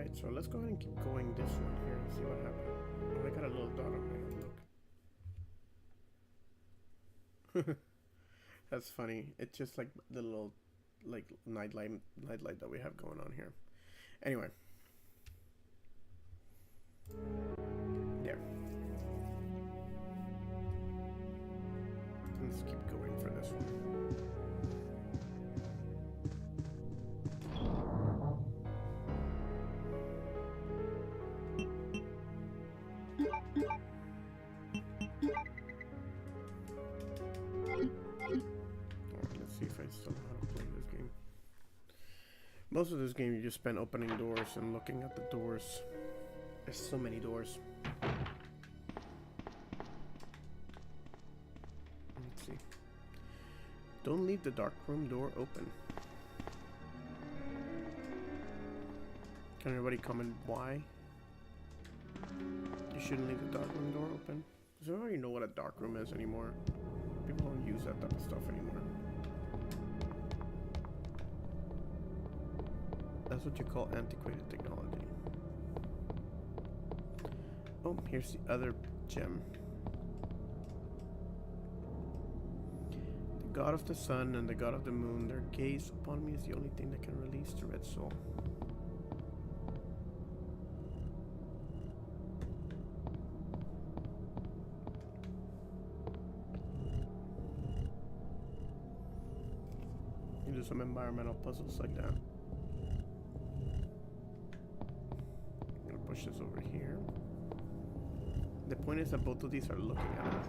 Alright, so let's go ahead and keep going this one here and see what happens. Oh, I got a little dot on my head, look. That's funny. It's just like the little nightlight that we have going on here. Anyway. There. Let's keep going for this one. Let's see if I still know how to play this game. Most of this game you just spend opening doors and looking at the doors. There's so many doors. Let's see. Don't leave the dark room door open. Can everybody comment why you shouldn't leave the dark room door open? Because I don't even know what a dark room is anymore. People don't use that type of stuff anymore. That's what you call antiquated technology. Oh, here's the other gem. The god of the sun and the god of the moon, their gaze upon me is the only thing that can release the red soul. You do some environmental puzzles like that. I'm gonna push this over here. The point is that both of these are looking at us.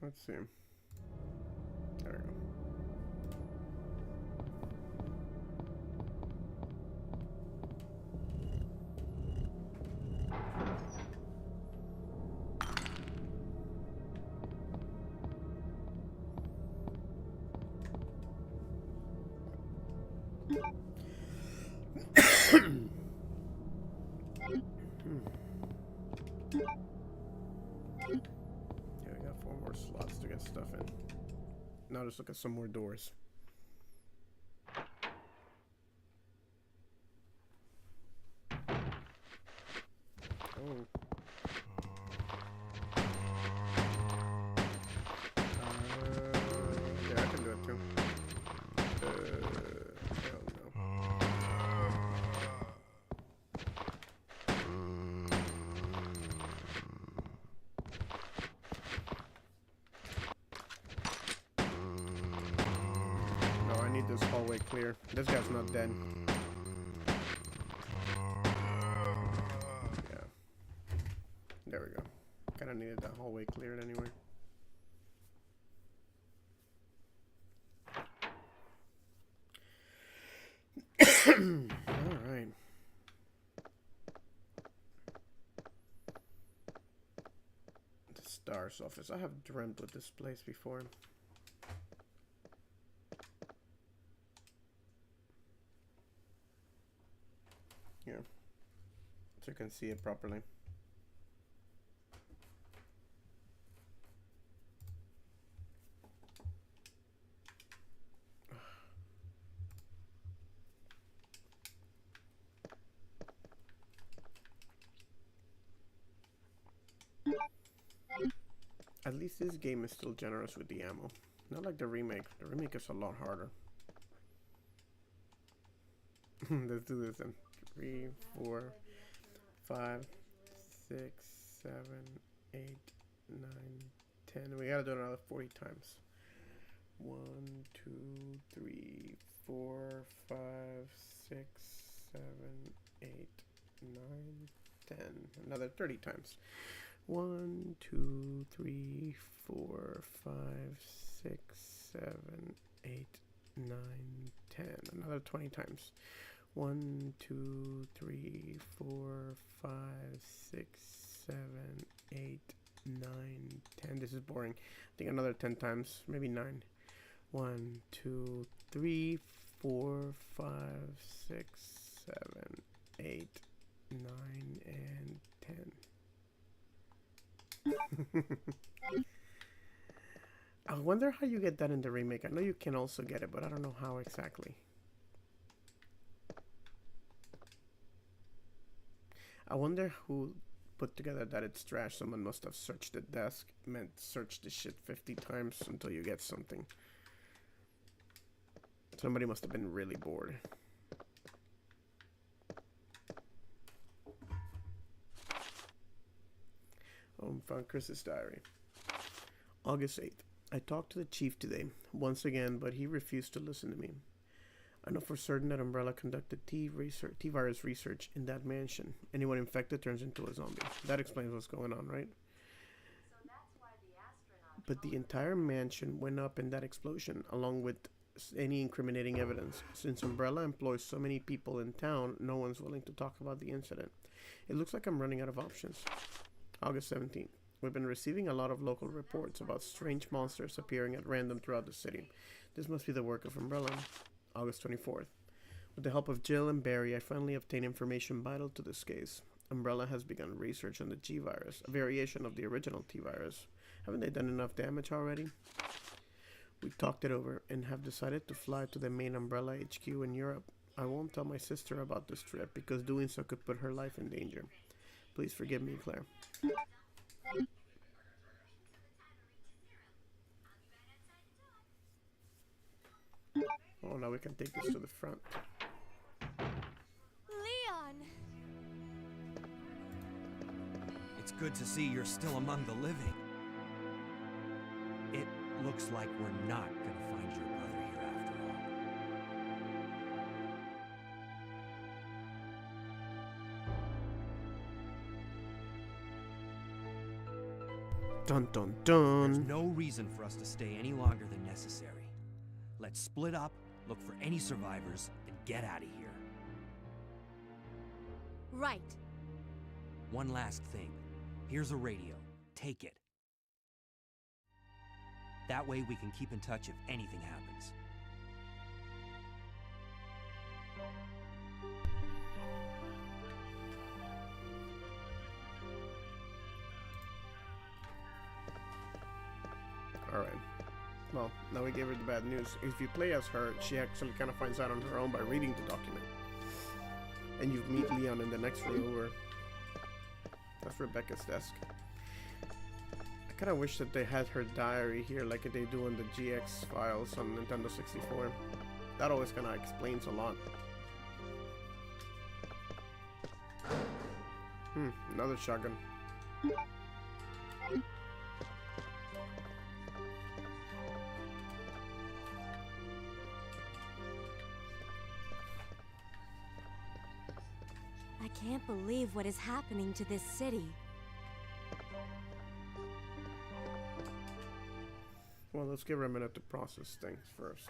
Let's see. There we go. Slots to get stuff in. Now just look at some more doors. Oh. Yeah, I can do it too. Hell no. This hallway clear. This guy's not dead. Yeah. There we go. Kinda needed that hallway cleared anyway. Alright. The Star's office. I have dreamt of this place before. Here, so you can see it properly. At least this game is still generous with the ammo. Not like the remake. The remake is a lot harder. Let's do this then. 3, 4, 5, 6, 7, 8, 9, 10. We gotta do it another 40 times. 1, 2, 3, 4, 5, 6, 7, 8, 9, 10. Another 30 times. 1, 2, 3, 4, 5, 6, 7, 8, 9, 10. Another 20 times. 1, 2, 3, 4, 5, 6, 7, 8, 9, 10. This is boring. I think another 10 times, maybe 9. 1, 2, 3, 4, 5, 6, 7, 8, 9, and 10. I wonder how you get that in the remake. I know you can also get it, but I don't know how exactly. I wonder who put together that it's trash. Someone must have searched the desk, meant search the shit 50 times until you get something. Somebody must have been really bored. Found Chris's diary. August 8th. I talked to the chief today, once again, but he refused to listen to me. I know for certain that Umbrella conducted T-virus research in that mansion. Anyone infected turns into a zombie. That explains what's going on, right? So that's why the astronaut But the entire mansion went up in that explosion, along with any incriminating evidence. Since Umbrella employs so many people in town, no one's willing to talk about the incident. It looks like I'm running out of options. August 17th. We've been receiving a lot of local reports about strange monsters appearing at random throughout the city. This must be the work of Umbrella. August 24th. With the help of Jill and Barry, I finally obtained information vital to this case. Umbrella has begun research on the G-virus, a variation of the original T-virus. Haven't they done enough damage already? We talked it over and have decided to fly to the main Umbrella HQ in Europe. I won't tell my sister about this trip because doing so could put her life in danger. Please forgive me, Claire. Oh, now we can take this to the front. Leon! It's good to see you're still among the living. It looks like we're not gonna find your brother here after all. Dun dun dun. There's no reason for us to stay any longer than necessary. Let's split up, look for any survivors, and get out of here. Right. One last thing. Here's a radio. Take it. That way we can keep in touch if anything happens. Alright. Well, now we gave her the bad news. If you play as her, she actually kind of finds out on her own by reading the document. And you meet Leon in the next room where... That's Rebecca's desk. I kind of wish that they had her diary here like they do in the GX files on Nintendo 64. That always kind of explains a lot. Another shotgun. I can't believe what is happening to this city. Well, let's give her a minute to process things first.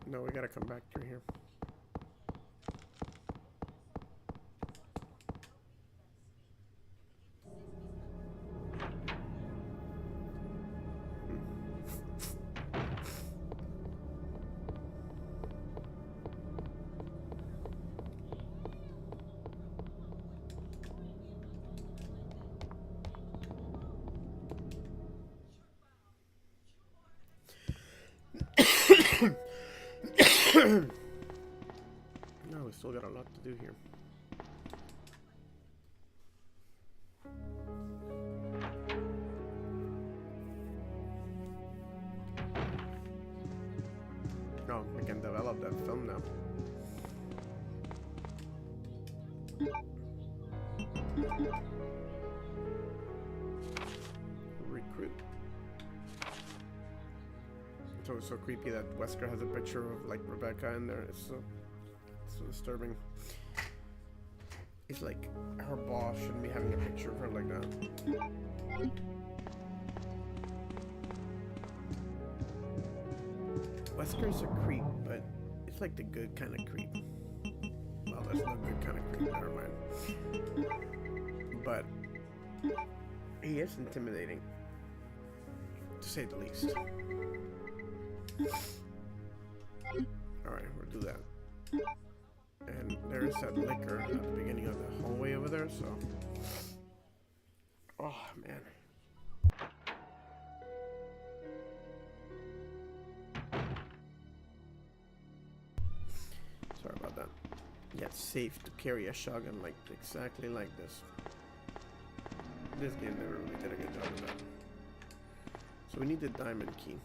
No, we gotta come back through here. No, we still got a lot to do here. Oh, we can develop that film now. Recruit. So it's so creepy that Wesker has a picture of like Rebecca in there. It's so disturbing. It's like her boss shouldn't be having a picture of her like that. Wesker's a creep, but it's like the good kind of creep. Well, that's not good kind of creep, never mind. But he is intimidating, to say the least. Alright, we'll do that. And there is that liquor at the beginning of the hallway over there, so... Oh, man. Sorry about that. Yeah, it's safe to carry a shotgun like exactly like this. This game never really did a good job of that. So we need the diamond key.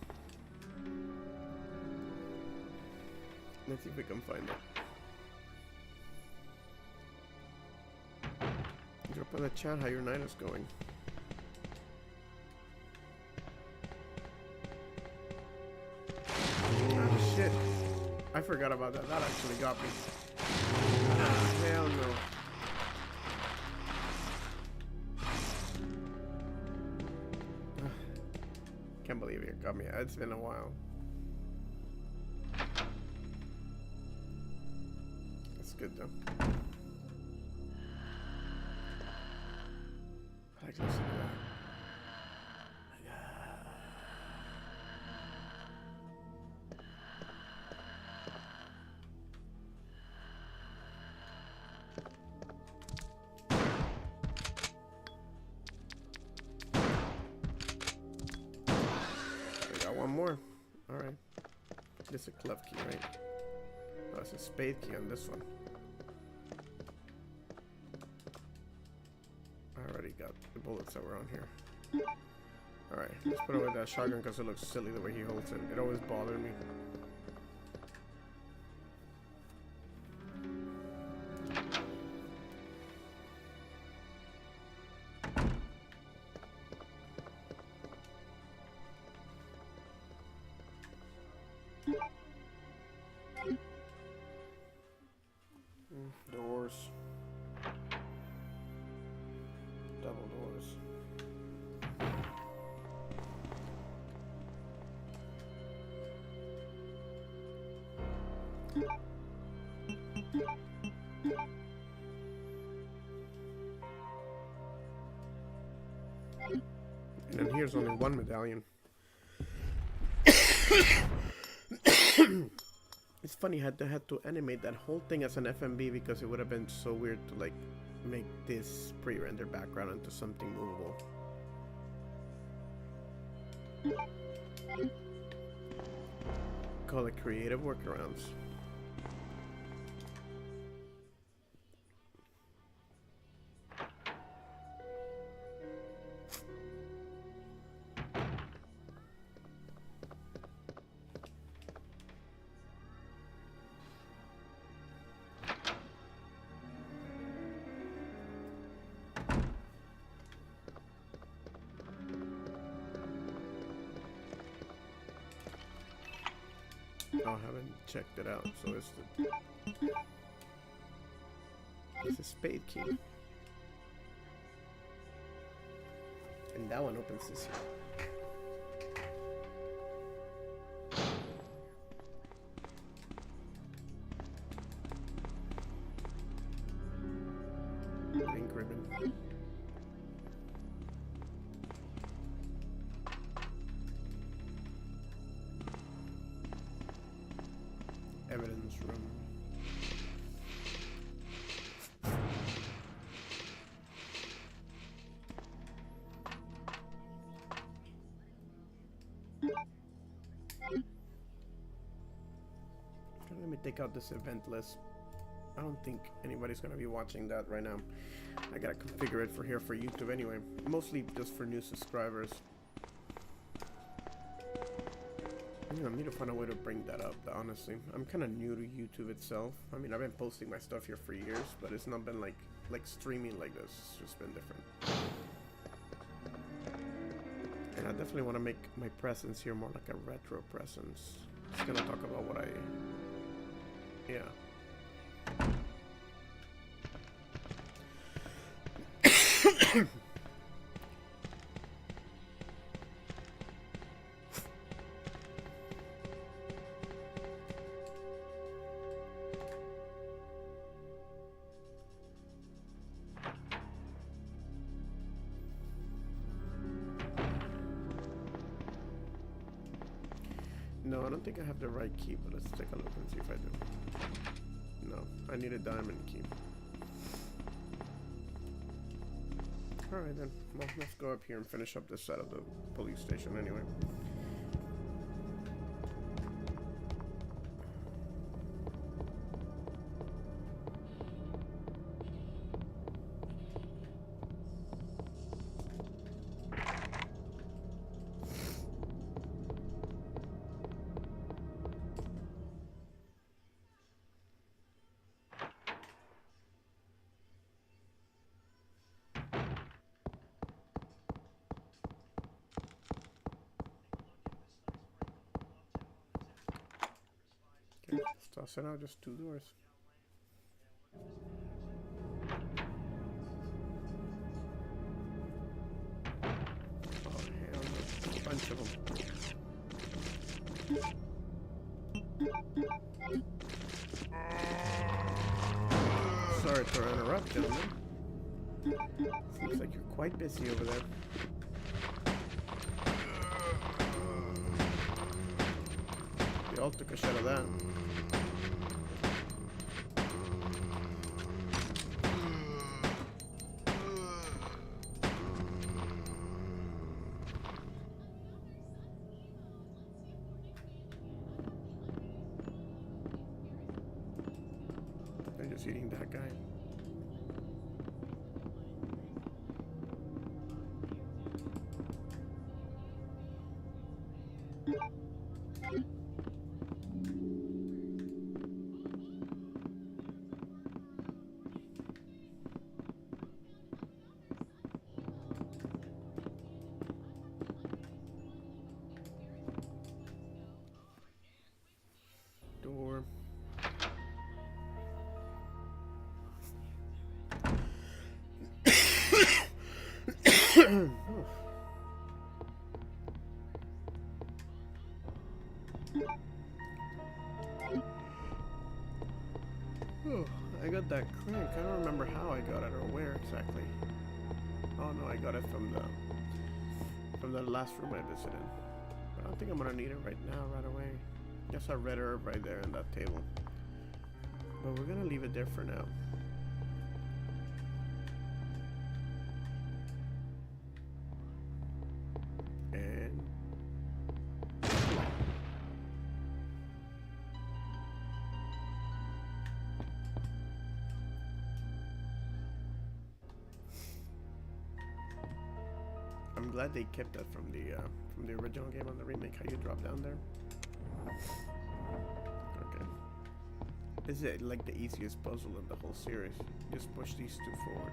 Let's see if we can find it. Drop in the chat how your night is going. Ah, shit. I forgot about that. That actually got me. Ah, hell no. Can't believe it got me. It's been a while. That's good though. I like listening to that. We got one more. Alright. This is a clef key, right? Oh, it's a spade key on this one. I already got the bullets that were on here. Alright, let's put away that shotgun because it looks silly the way he holds it. It always bothered me. Doors. Double doors. And then here's only one medallion. It's funny, I had to animate that whole thing as an FMV because it would have been so weird to like make this pre-rendered background into something movable. Call it creative workarounds. I haven't checked it out, so it's a spade key. And that one opens this here. Ink ribbon. Evidence room. me take out this event list. I don't think anybody's gonna be watching that right now. I gotta configure it for here for YouTube anyway. Mostly just for new subscribers. I need to find a way to bring that up, honestly. I'm kind of new to YouTube itself. I mean, I've been posting my stuff here for years, but it's not been like streaming like this. It's just been different. And I definitely want to make my presence here more like a retro presence. Just gonna talk about what I... Yeah. No, I don't think I have the right key, but let's take a look and see if I do. No, I need a diamond key. Alright then, well, let's go up here and finish up this side of the police station anyway. Okay, let's toss it out, just 2 doors. Oh hell no, a bunch of them. Sorry to interrupt, gentlemen. Seems like you're quite busy over there. They all took a shot of that. They're just eating that guy. Door. Oh, I got that crank. I don't remember how I got it or where exactly. Oh no, I got it from the last room I visited. I don't think I'm gonna need it right now, right away. Guess I red herb right there in that table. But we're gonna leave it there for now. And I'm glad they kept that from the original game on the remake. How you drop down there? Okay. This is like the easiest puzzle in the whole series. Just push these 2 forward.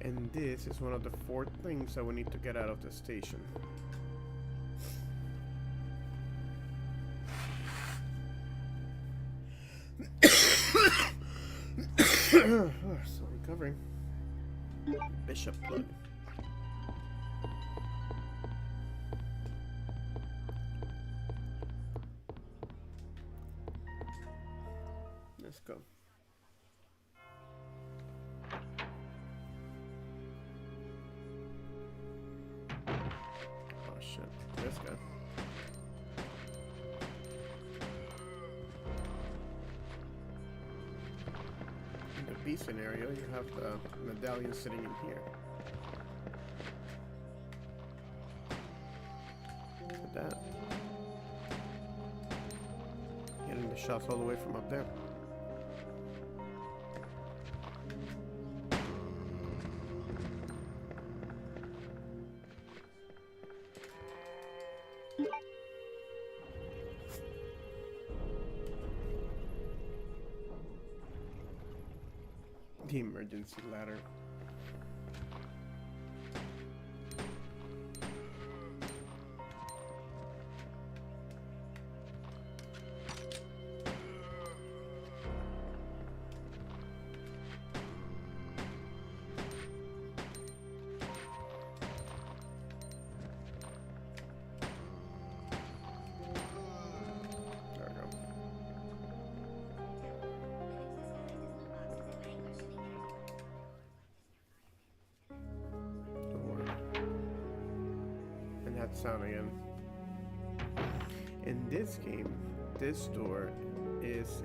And this is one of the 4 things that we need to get out of the station. Oh, still recovering. Bishop plug. Let's go. Oh shit, this guy. B scenario, you have the medallion sitting in here. Look at that. Getting the shots all the way from up there. The emergency ladder. Sound again. In this game, this door is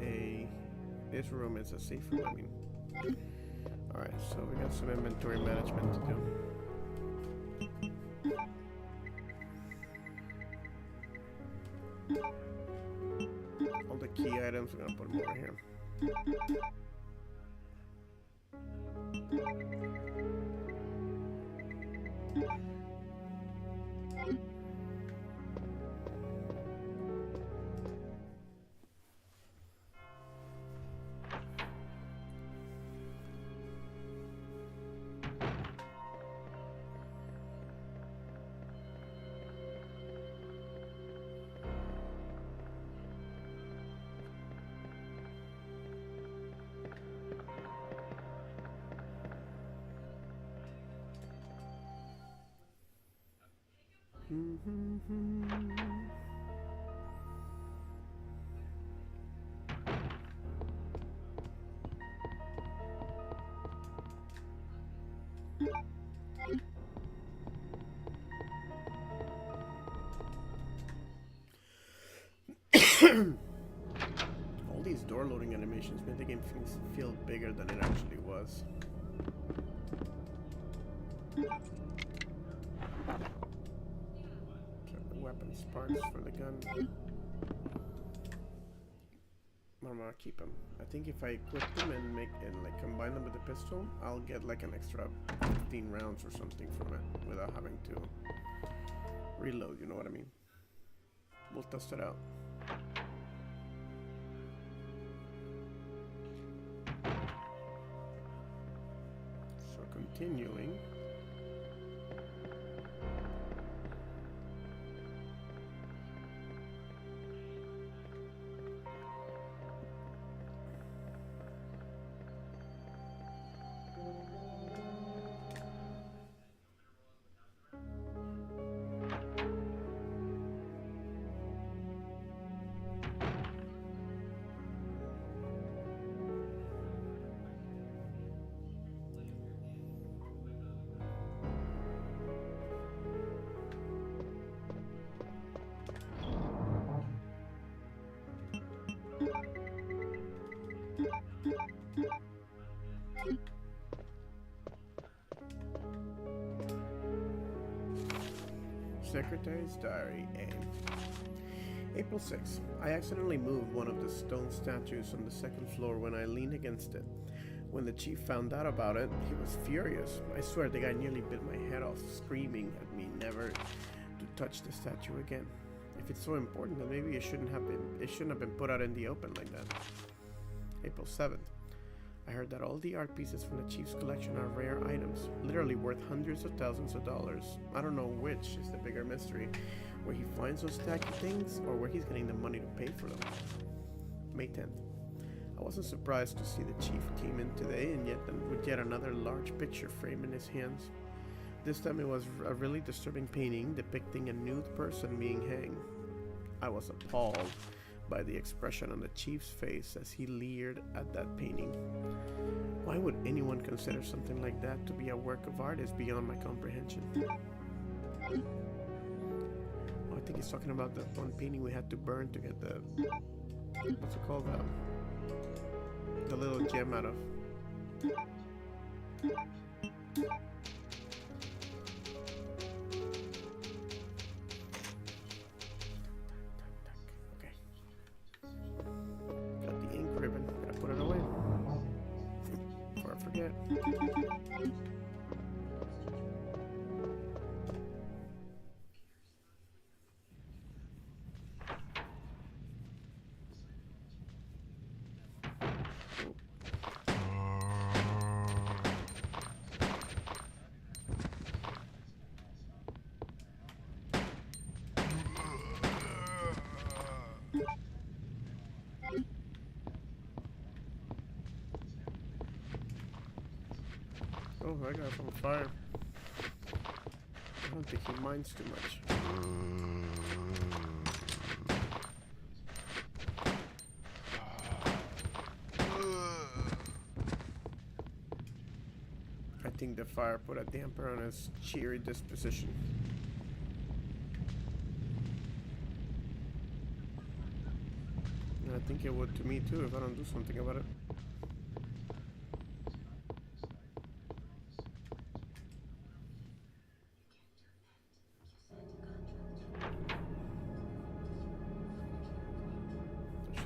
this room is a safe room, I mean. Alright, so we got some inventory management to do. All the key items, we're gonna put them over here. All these door loading animations made the game feel bigger than it actually was. Weapons parts for the gun. I'm gonna keep them. I think if I equip them and like combine them with the pistol, I'll get like an extra 15 rounds or something from it without having to reload, you know what I mean? We'll test it out. So continuing. Secretary's Diary, A. April 6th. I accidentally moved one of the stone statues on the second floor when I leaned against it. When the chief found out about it, he was furious. I swear the guy nearly bit my head off, screaming at me never to touch the statue again. If it's so important, then maybe it shouldn't have been put out in the open like that. April 7th. I heard that all the art pieces from the chief's collection are rare items, literally worth hundreds of thousands of dollars. I don't know which is the bigger mystery, where he finds those tacky things or where he's getting the money to pay for them. May 10th. I wasn't surprised to see the chief came in today and with yet another large picture frame in his hands. This time it was a really disturbing painting depicting a nude person being hanged. I was appalled by the expression on the chief's face as he leered at that painting. Why would anyone consider something like that to be a work of art is beyond my comprehension. Oh, I think he's talking about the one painting we had to burn to get the, what's it called, the little gem out of. Okay. Got the ink ribbon. Gotta put it away before I forget. Oh, I got some fire. I don't think he minds too much. I think the fire put a damper on his cheery disposition. And I think it would to me too if I don't do something about it.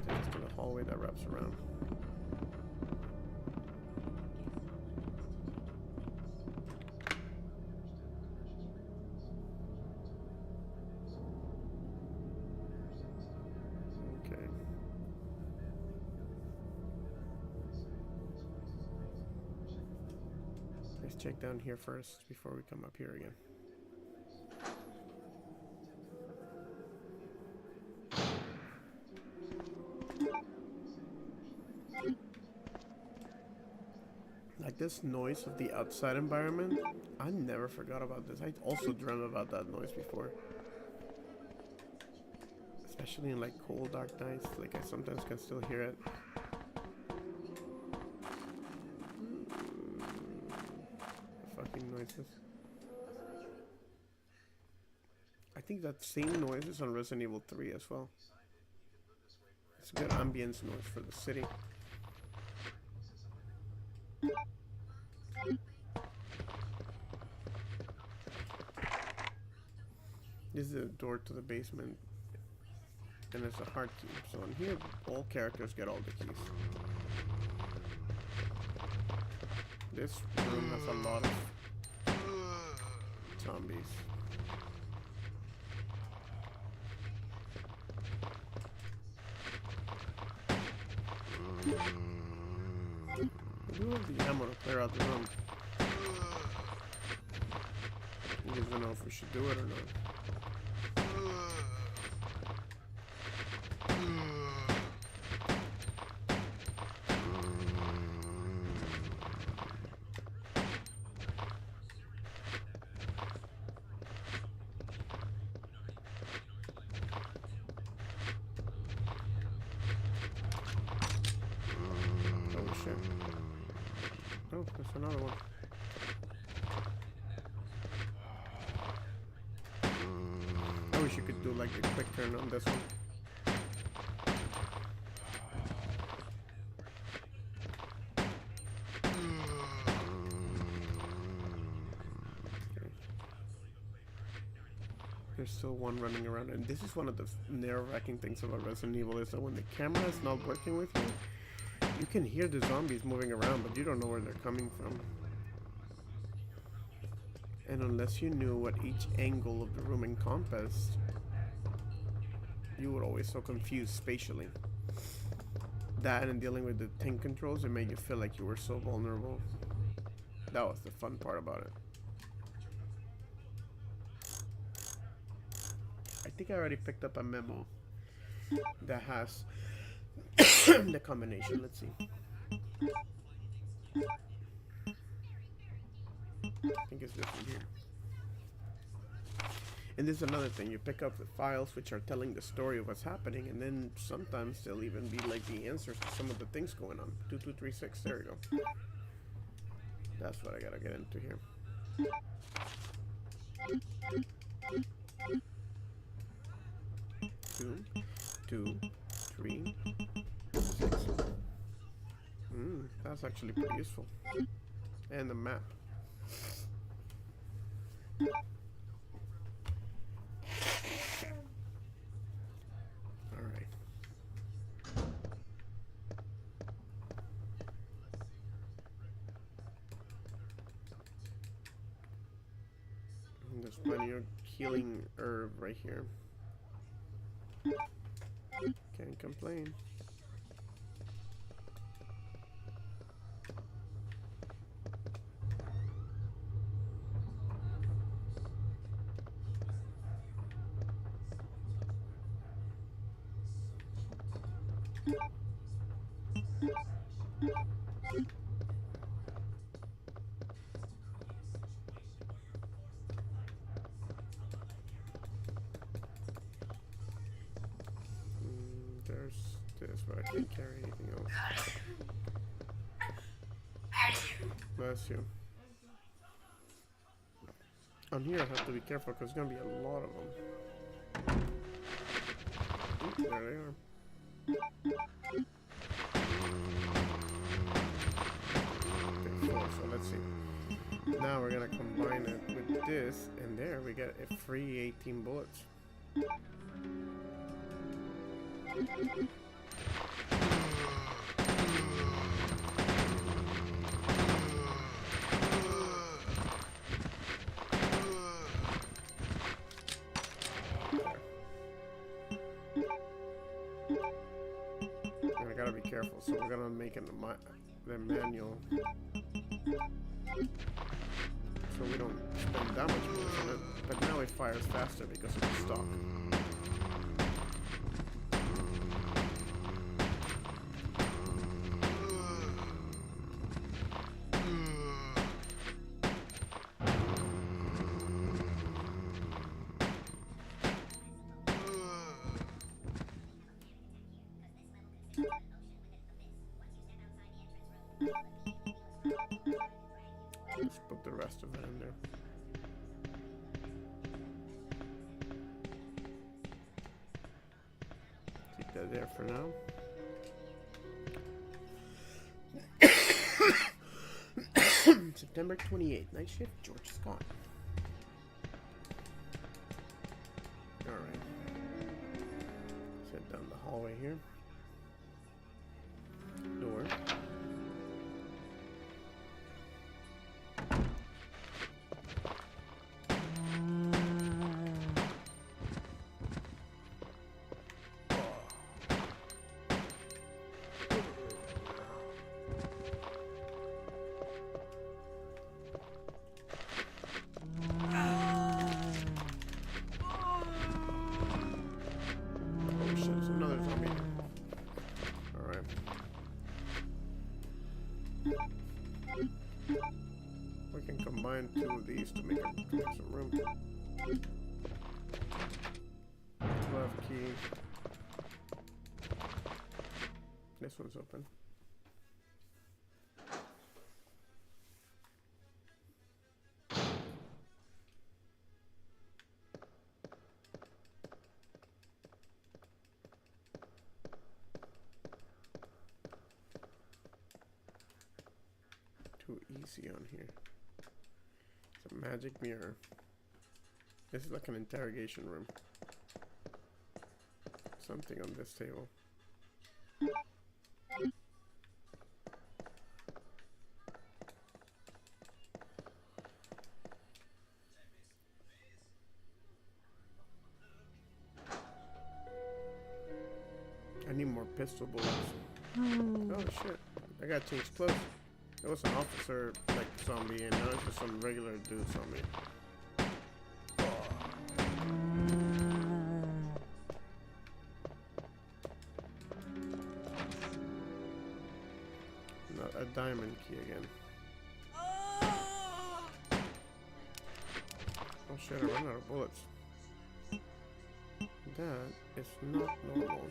There's still a hallway that wraps around. Okay. Let's check down here first before we come up here again. Like this noise of the outside environment, I never forgot about this. I also dreamt about that noise before. Especially in like cold dark nights, like I sometimes can still hear it. The fucking noises. I think that same noise is on Resident Evil 3 as well. It's a good ambience noise for the city. This is the door to the basement, and it's a hard key. So in here, all characters get all the keys. This room has a lot of zombies. We do have the ammo to clear out the room. We just don't know if we should do it or not. Oh, there's another one. I wish you could do like the quick turn on this one. Okay. There's still one running around, and this is one of the nerve-wracking things about Resident Evil is that when the camera is not working with you, you can hear the zombies moving around, but you don't know where they're coming from. And unless you knew what each angle of the room encompassed, you were always so confused spatially. That and dealing with the tank controls, it made you feel like you were so vulnerable. That was the fun part about it. I think I already picked up a memo that has the combination. Let's see. I think it's this one here. And this is another thing. You pick up the files which are telling the story of what's happening, and then sometimes they'll even be like the answers to some of the things going on. 2236. There you go. That's what I gotta get into here. 2, 2, 3, 6. That's actually pretty useful. And the map. Alright. There's plenty of healing herb right here. Can't complain. There's this, but I can't carry anything else. Bless you. On here I have to be careful because there's gonna be a lot of them. Ooh, there they are. Okay, 4, so let's see. Now we're gonna combine it with this, and there we get a free 18 bullets. And I gotta be careful, so we're gonna make it the manual, so we don't spend that much bullets on it. But now it fires faster because of the stock. Let's put the rest of it in there. Keep that there for now. September 28th, night shift, George Scott. Alright. Let's head down the hallway here. Door. We can combine 2 of these to make some room. 12 key. This one's open. Too easy on here. It's a magic mirror. This is like an interrogation room. Something on this table. I need more pistol bullets. Oh shit. I gotta change clothes. It was an officer like zombie and now it's just some regular dude zombie. Not a diamond key again. Oh shit, I ran out of bullets. That is not normal.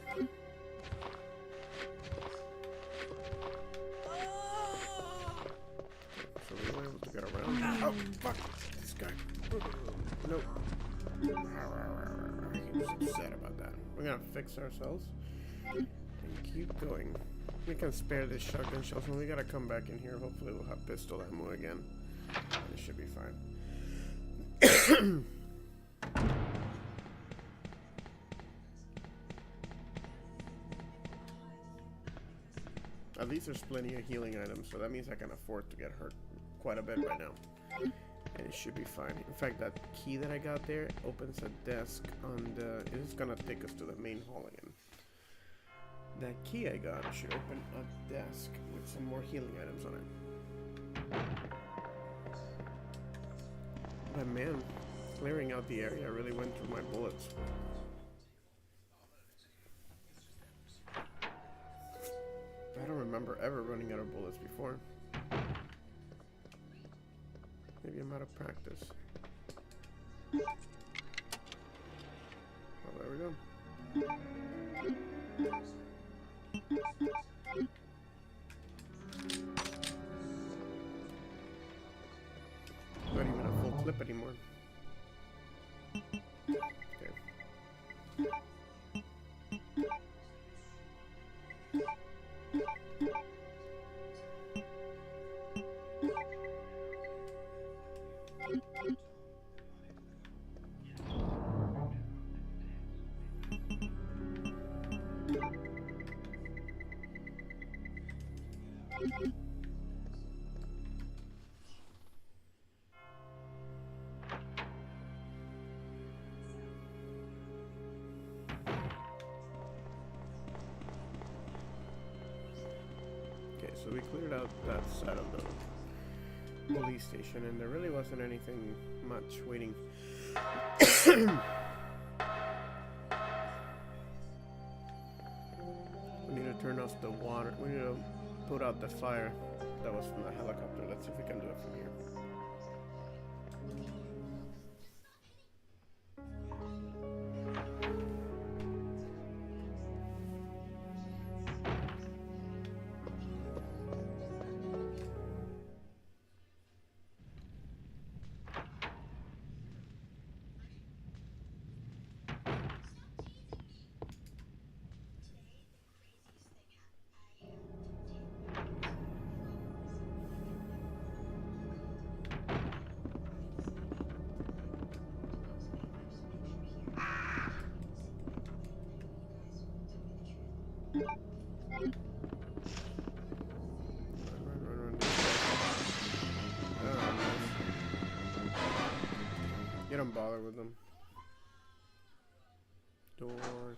So we were able to get around. Oh fuck! This guy. Nope. He was upset about that. We're gonna fix ourselves and keep going. We can spare this shotgun shells when we gotta come back in here. Hopefully we'll have pistol ammo again. And it should be fine. At least there's plenty of healing items, so that means I can afford to get hurt quite a bit right now. And it should be fine. In fact, that key that I got there opens a desk on the... It is gonna take us to the main hall again. That key I got should open a desk with some more healing items on it. But man, clearing out the area really went through my bullets. I don't remember ever running out of bullets before. Maybe I'm out of practice. Oh, there we go. Not even a full clip anymore. Okay. So we cleared out that side of the police station, and there really wasn't anything much waiting. We need to turn off the water. We need to put out the fire that was from the helicopter. Let's see if we can do it from here. You don't bother with them. Door.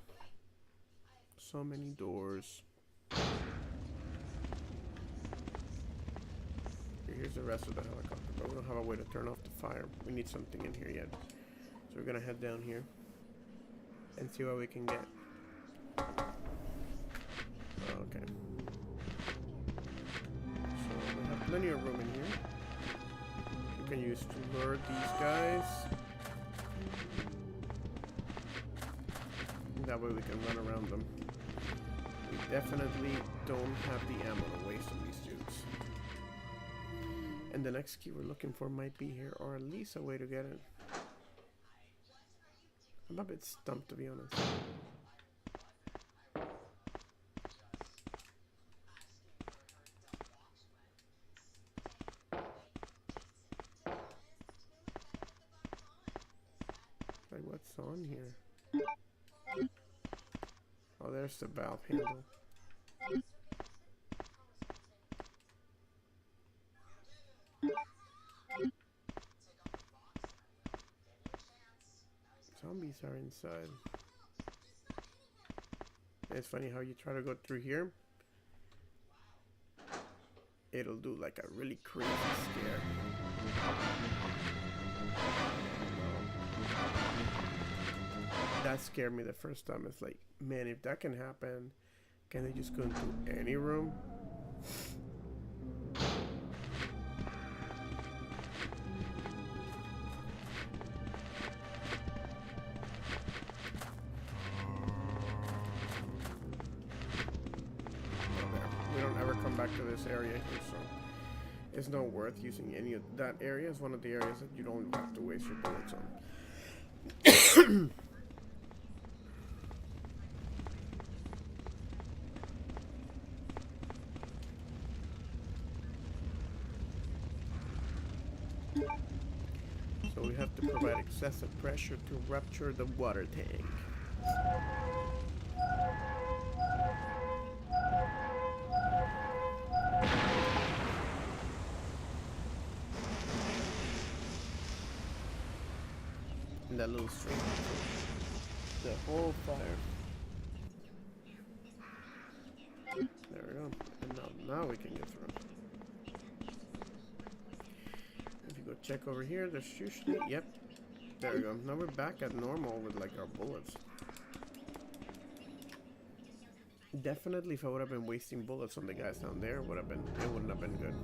So many doors. Here's the rest of the helicopter, but we don't have a way to turn off the fire. We need something in here yet. So we're gonna head down here and see what we can get. Okay. So we have plenty of room in here. We can use to lure these guys. That way we can run around them. We definitely don't have the ammo to waste on these dudes. And the next key we're looking for might be here, or at least a way to get it. I'm a bit stumped, to be honest. Like, what's on here? Oh, there's the valve handle. Zombies are inside. It's funny how you try to go through here. It'll do like a really crazy scare. That scared me the first time. It's like, man, if that can happen, can they just go into any room? We don't ever come back to this area here, so it's not worth using any of that area. Is one of the areas that you don't have to waste your bullets on. we have to provide excessive pressure to rupture the water tank. And that little string, the whole fire. There we go. And now we can get through. If you go check over here, there's usually, yep. There we go. Now we're back at normal with like our bullets. Definitely, if I would have been wasting bullets on the guys down there, it wouldn't have been good.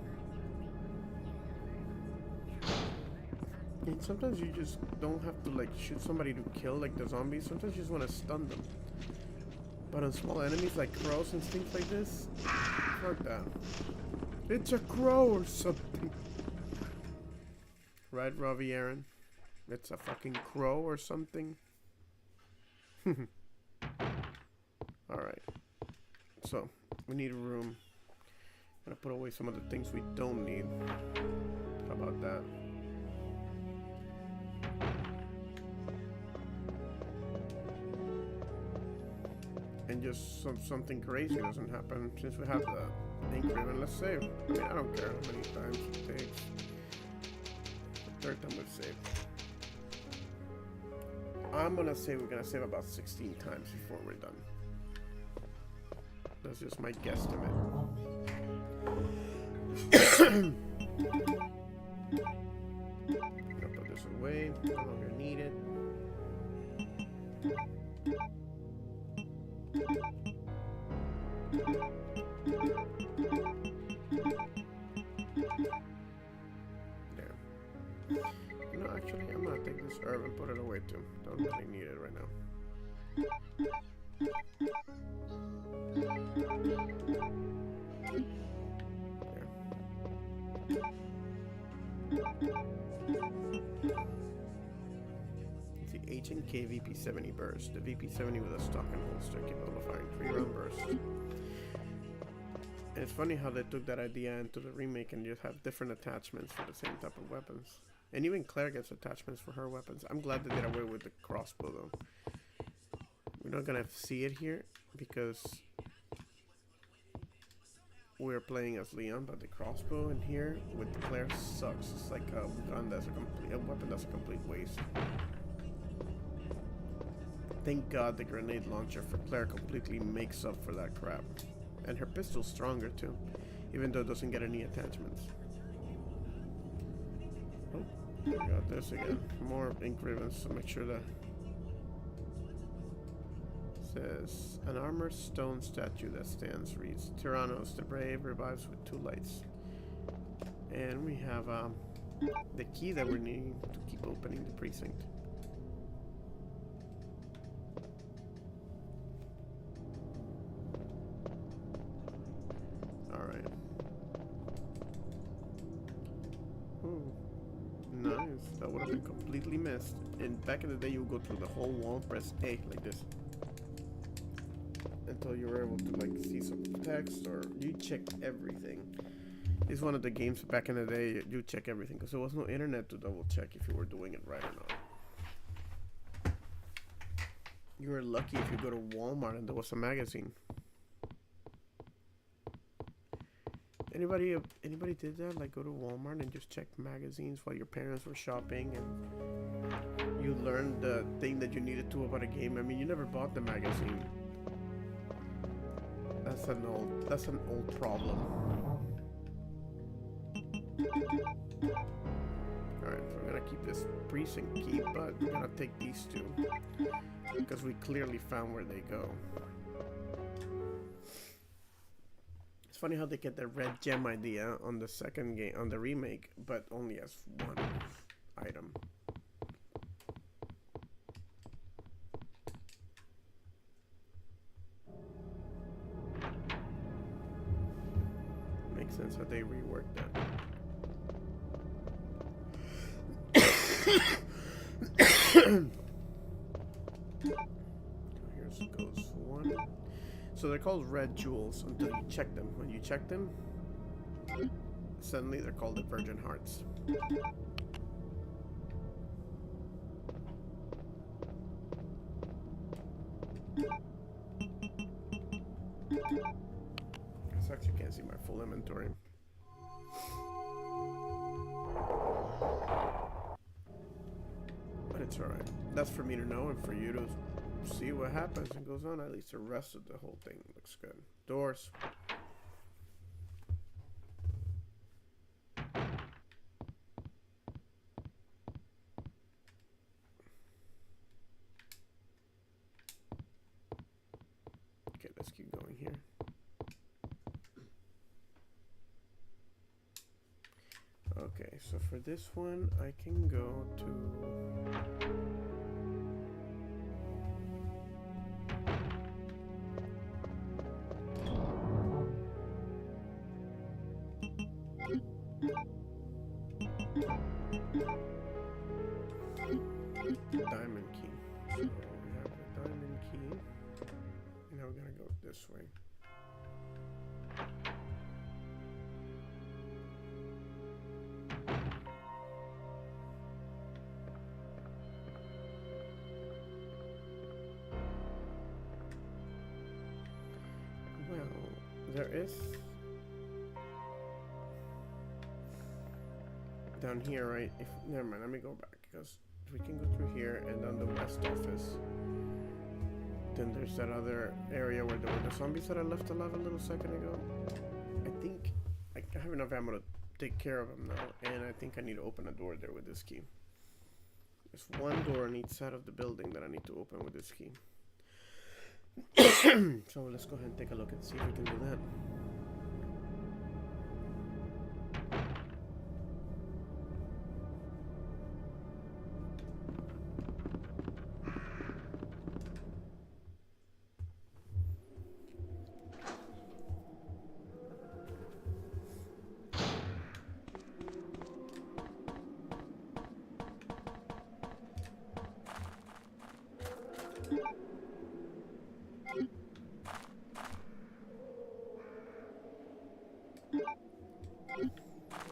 And sometimes you just don't have to like shoot somebody to kill like the zombies. Sometimes you just want to stun them. But on small enemies like crows and things like this, fuck that. It's a crow or something. Right, Ravi Aaron? It's a fucking crow or something. Alright. So, we need a room. I'm gonna put away some of the things we don't need. How about that? And just something crazy doesn't happen since we have the increment. Let's save. I mean, I don't care how many times it takes. The third time we've saved. I'm gonna say we're gonna save about 16 times before we're done. That's just my guesstimate. Gonna put this away. No longer need it. There. You know, actually, I'm gonna take this herb and put it away too. Don't really need it right now. There. It's the H&K VP70 burst. The VP70 with a stock and holster capable of firing 3-round bursts. And it's funny how they took that idea into the remake and just have different attachments for the same type of weapons. And even Claire gets attachments for her weapons. I'm glad they did away with the crossbow though. We're not gonna see it here because we're playing as Leon, but the crossbow in here with Claire sucks. It's like a gun that's a weapon that's a complete waste. Thank God the grenade launcher for Claire completely makes up for that crap. And her pistol's stronger too, even though it doesn't get any attachments. Oh, we got this again. More ink ribbons, so make sure that says an armored stone statue that stands reads Tyrannos the Brave revives with 2 lights. And we have the key that we're needing to keep opening the precinct. Alright. Oh, nice. That would have been completely missed. And back in the day, you would go through the whole wall, press A like this, until you were able to like see some text, or you check everything. It's one of the games back in the day you check everything because there was no internet to double check if you were doing it right or not. You were lucky if you go to Walmart and there was a magazine. Anybody did that? Like go to Walmart and just check magazines while your parents were shopping and you learned the thing that you needed to about a game? I mean, you never bought the magazine. That's an old problem. Alright, so we're gonna keep this precinct key, but we're gonna take these 2 because we clearly found where they go. It's funny how they get the red gem idea on the second game, on the remake, but only as 1 item. Makes sense how they reworked that. Here goes 1. So they're called red jewels until you check them. When you check them, suddenly they're called the Virgin Hearts. full inventory. But it's alright. That's for me to know and for you to see what happens and goes on. At least the rest of the whole thing looks good. Doors. Okay, let's keep going here. Okay, so for this one, I can go to... diamond key. So we have the diamond key. And now we're gonna go this way. Well, there is down here, right? If never mind, let me go back because we can go through here and on the west office. Then there's that other area where there were the zombies that I left alive a little second ago. I think I have enough ammo to take care of them now, and I think I need to open a door there with this key. There's one door on each side of the building that I need to open with this key. So let's go ahead and take a look and see if we can do that.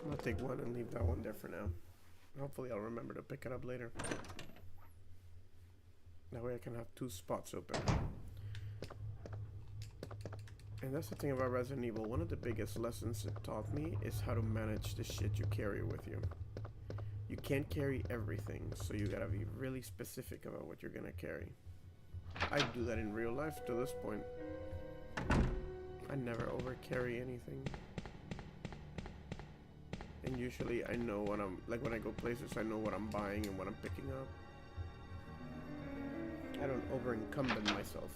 I'm gonna take one and leave that one there for now. Hopefully I'll remember to pick it up later. That way I can have two spots open. And that's the thing about Resident Evil. One of the biggest lessons it taught me is how to manage the shit you carry with you. You can't carry everything, so you gotta be really specific about what you're gonna carry. I do that in real life to this point. I never over carry anything. And usually I know what I'm, like when I go places, I know what I'm buying and what I'm picking up. I don't over encumber myself.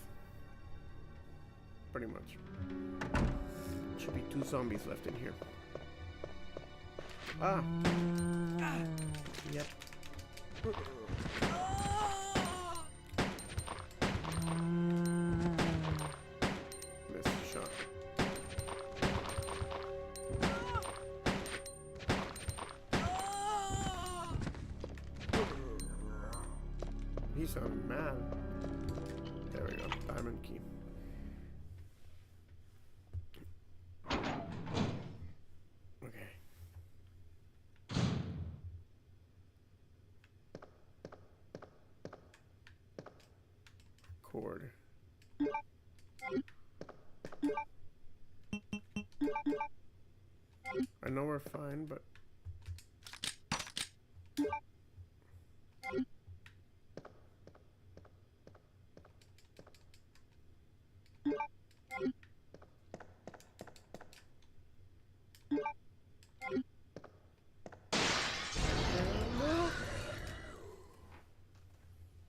Pretty much. Should be 2 zombies left in here. Ah! Yep. Missed shot. He sounded mad. There we go. Diamond key. Okay. Cord. I know we're fine, but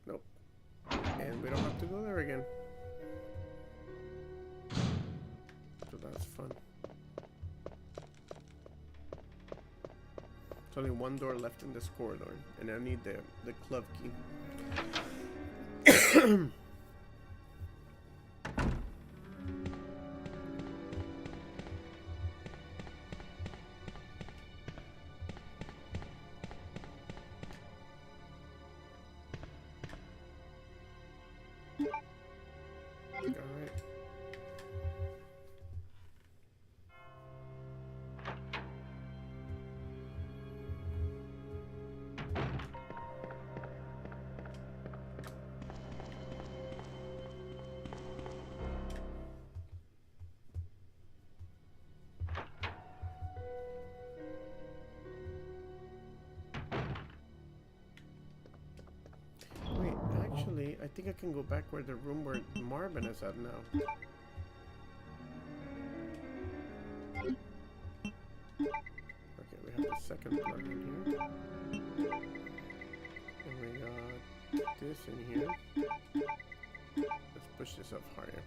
nope. And we don't have to go there again. So that's fun. There's only one door left in this corridor, and I need the club key. Alright. think I can go back where the room where Marvin is at now. Okay, we have the second plug in here. And we got this in here. Let's push this up higher.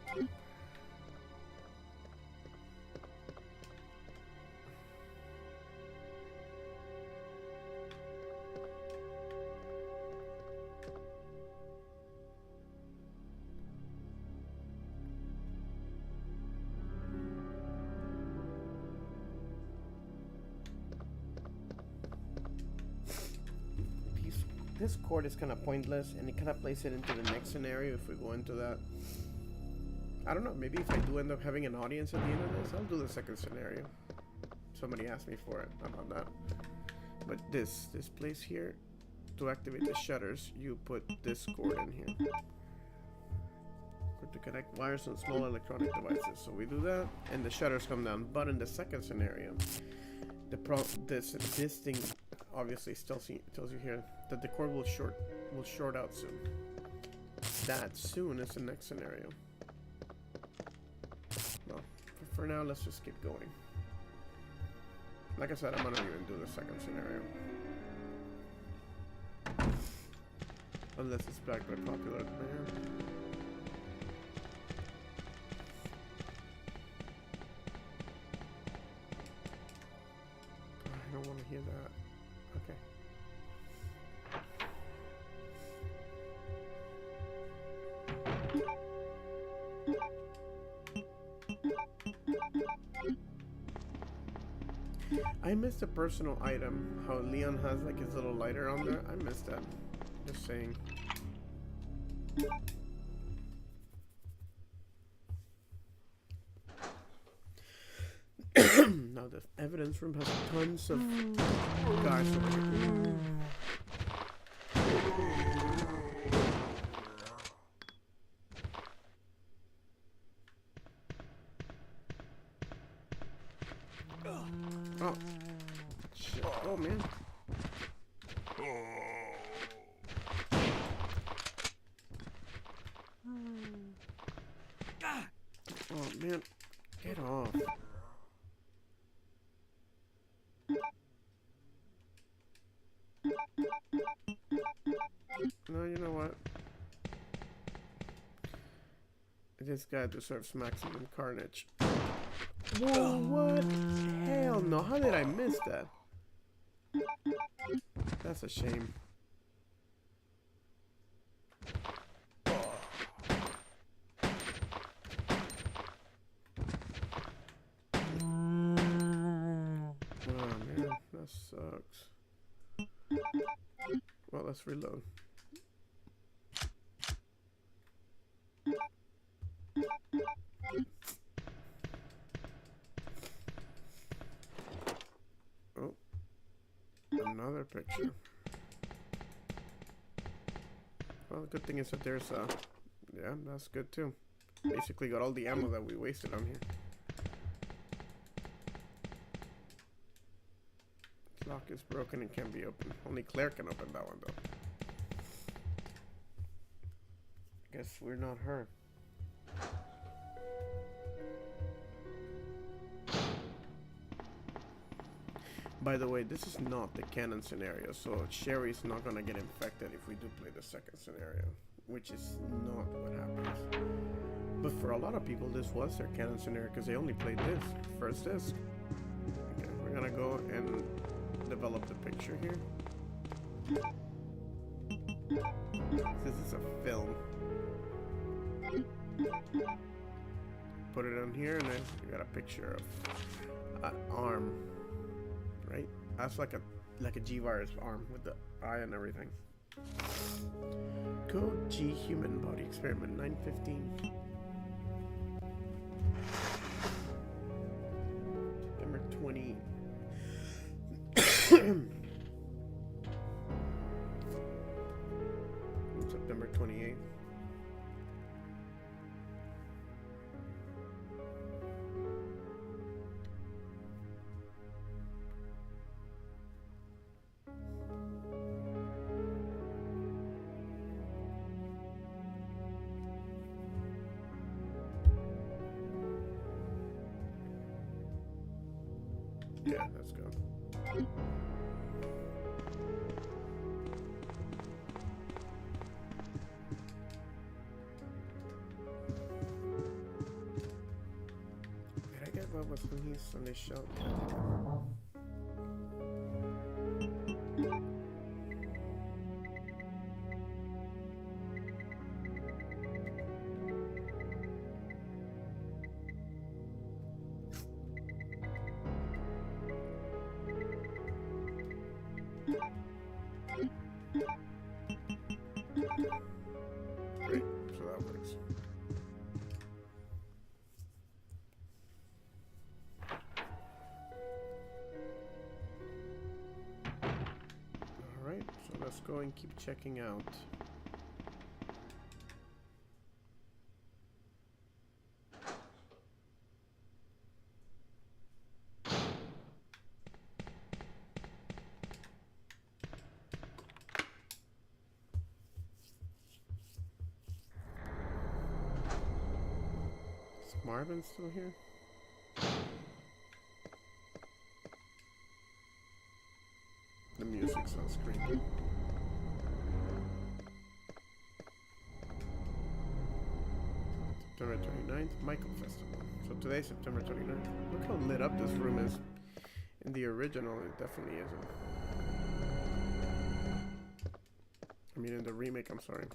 This cord is kind of pointless, and it kind of plays it into the next scenario if we go into that. I don't know, maybe if I do end up having an audience at the end of this, I'll do the second scenario. Somebody asked me for it about that. But this place here, to activate the shutters, you put this cord in here. To connect wires on small electronic devices. So we do that, and the shutters come down. But in the second scenario, this thing obviously still tells you here that the cord will short out soon. That soon is the next scenario. Well, for now, let's just keep going. Like I said, I'm gonna even do the second scenario. Unless it's backed by popular demand. I don't want to hear that. Okay. I missed a personal item. How Leon has like his little lighter on there. I missed that. Just saying. Now the evidence room has tons of guys over here. Oh. Shit. Oh, man. Oh, man. Get off. No, you know what? This guy deserves maximum carnage. Whoa, what? Hell no. How did I miss that? That's a shame. Oh man, that sucks. Well, let's reload. Oh, another picture. Well, the good thing is that there's yeah, that's good too. Basically got all the ammo that we wasted on here. This lock is broken and can't be opened. Only Claire can open that one though. Guess we're not her. By the way, this is not the canon scenario, so Sherry's not gonna get infected if we do play the second scenario, which is not what happens. But for a lot of people, this was their canon scenario because they only played this first disc. Okay, we're gonna go and develop the picture here. This is a film. Put it on here, and then you got a picture of an arm. Right? That's like a G-virus arm with the eye and everything. Code G human body experiment 915. Number 20. September 28th. Yeah, let's go. Did I get what was on this show? Great, so that works. Alright, so let's go and keep checking out. Is Marvin still here? The music's on screen. September 29th, Michael Festival. So today's September 29th. Look how lit up this room is. In the original, it definitely isn't. I mean, in the remake, I'm sorry.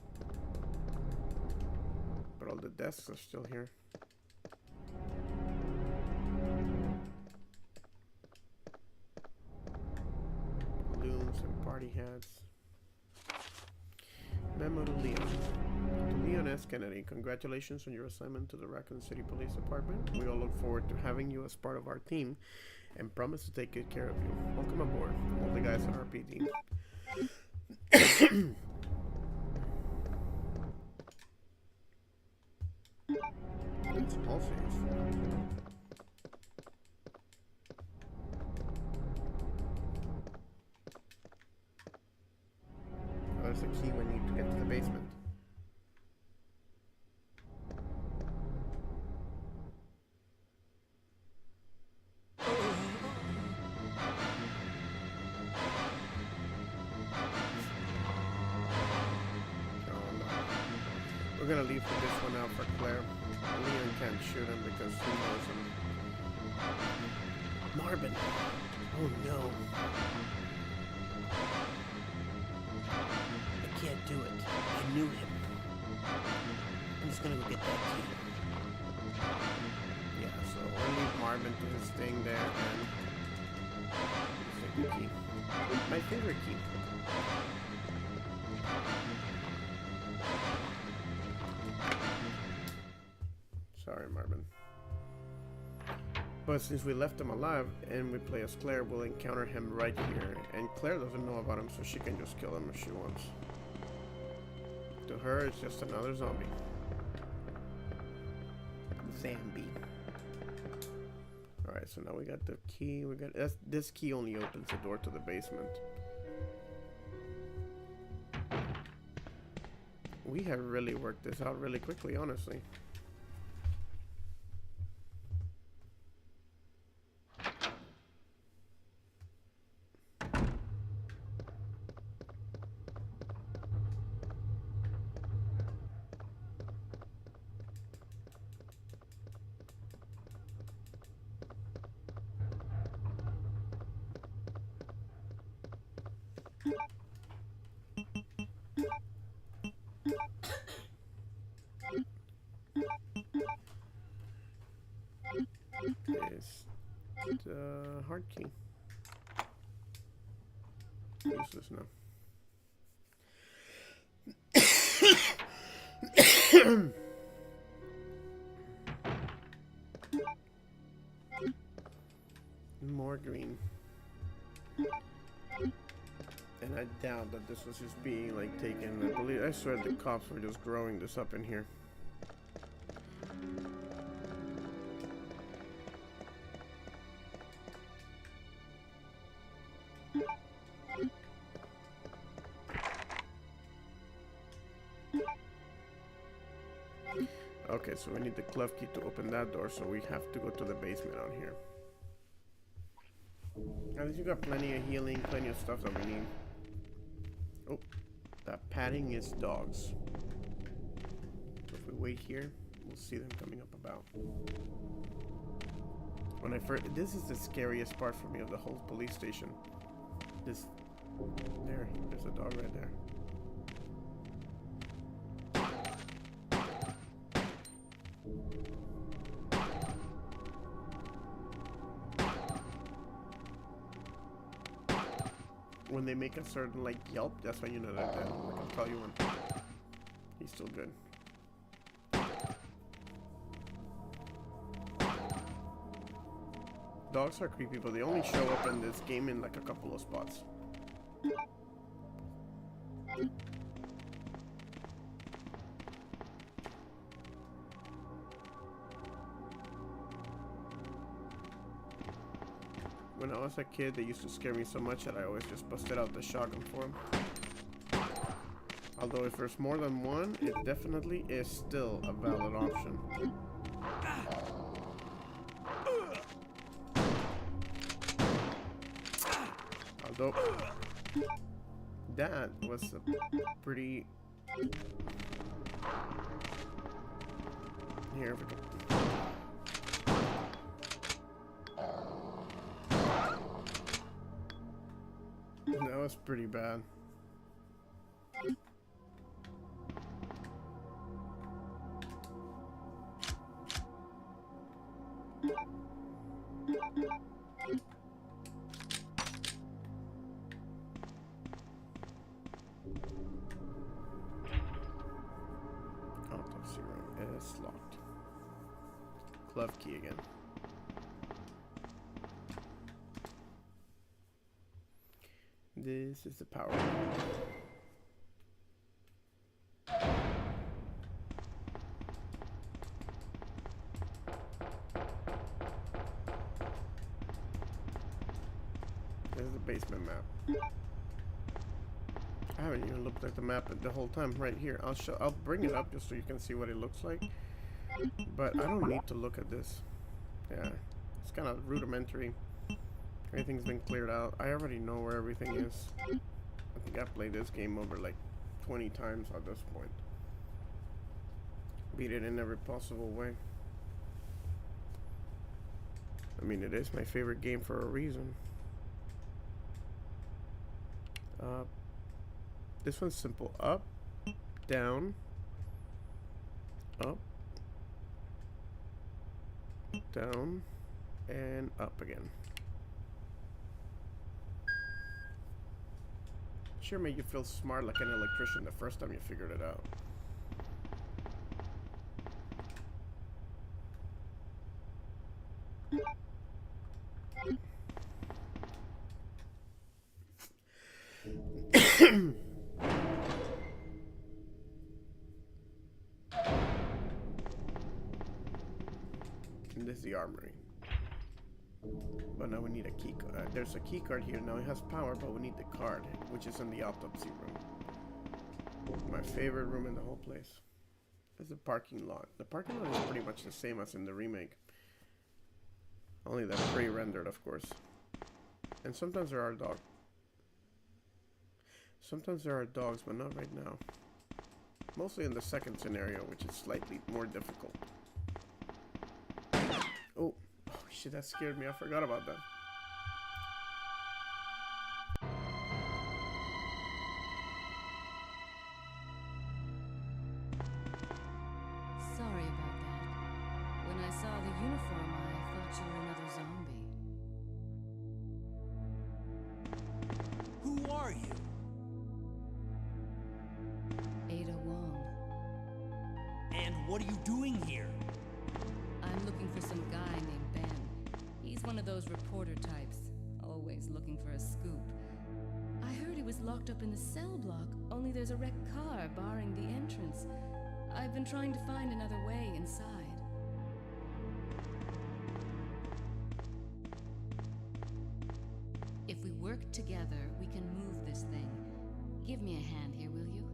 But all the desks are still here. Balloons and party hats. Memo to Leon. To Leon S. Kennedy, congratulations on your assignment to the Raccoon City Police Department. We all look forward to having you as part of our team and promise to take good care of you. Welcome aboard, all the guys at RPD. It's also useful. Oh, there's a key we need to get to the basement. We're gonna leave this one out for Claire. Leon can't shoot him because he knows him. Marvin! Oh no. I can't do it. I knew him. I'm just gonna go get that key. Yeah, so we'll leave Marvin to his thing there and take the key. My favorite key. Sorry, Marvin. But since we left him alive and we play as Claire, we'll encounter him right here. And Claire doesn't know about him, so she can just kill him if she wants. To her, it's just another zombie. Zambi. Alright, so now we got the key. This key only opens the door to the basement. We have really worked this out really quickly, honestly. Is the hard key. Useless now. More green. And I doubt that this was just being like taken. I swear the cops were just growing this up in here. Okay, so we need the clef key to open that door, so we have to go to the basement out here. At least we got plenty of healing, plenty of stuff that we need. Oh, that padding is dogs. So if we wait here, we'll see them coming up about. When I first, this is the scariest part for me of the whole police station. There's a dog right there. When they make a certain like yelp, that's when you know that they're dead. Like, I'll tell you when. He's still good. Dogs are creepy, but they only show up in this game in like a couple of spots. When I was a kid, they used to scare me so much that I always just busted out the shotgun for them. Although if there's more than one, it definitely is still a valid option. Although that was a pretty... Here we go. That was pretty bad. Autopsy room is locked. Glove key again. This is the power room. This is the basement map. I haven't even looked at the map the whole time. Right here, I'll bring it up just so you can see what it looks like. But I don't need to look at this. Yeah, it's kind of rudimentary. Everything's been cleared out. I already know where everything is. I think I've played this game over like 20 times at this point. Beat it in every possible way. I mean, it is my favorite game for a reason. This one's simple. Up, down, up, down, and up again. Sure made you feel smart like an electrician the first time you figured it out. And this is the armory. But now we need a key card. There's a key card here. Now it has power, but we need the card, which is in the autopsy room. My favorite room in the whole place. This is the parking lot. The parking lot is pretty much the same as in the remake. Only that pre-rendered, of course. And sometimes there are dogs. Sometimes there are dogs, but not right now. Mostly in the second scenario, which is slightly more difficult. Oh. Oh shit, that scared me. I forgot about that. Sorry about that. When I saw the uniform, I thought you were another zombie. Who are you? Ada Wong. And what are you doing here? I'm looking for some guy named Ben. He's one of those reporter types, always looking for a scoop. I heard he was locked up in the cell block, only there's a wrecked car barring the entrance. I've been trying to find another way inside. If we work together, we can move this thing. Give me a hand here, will you?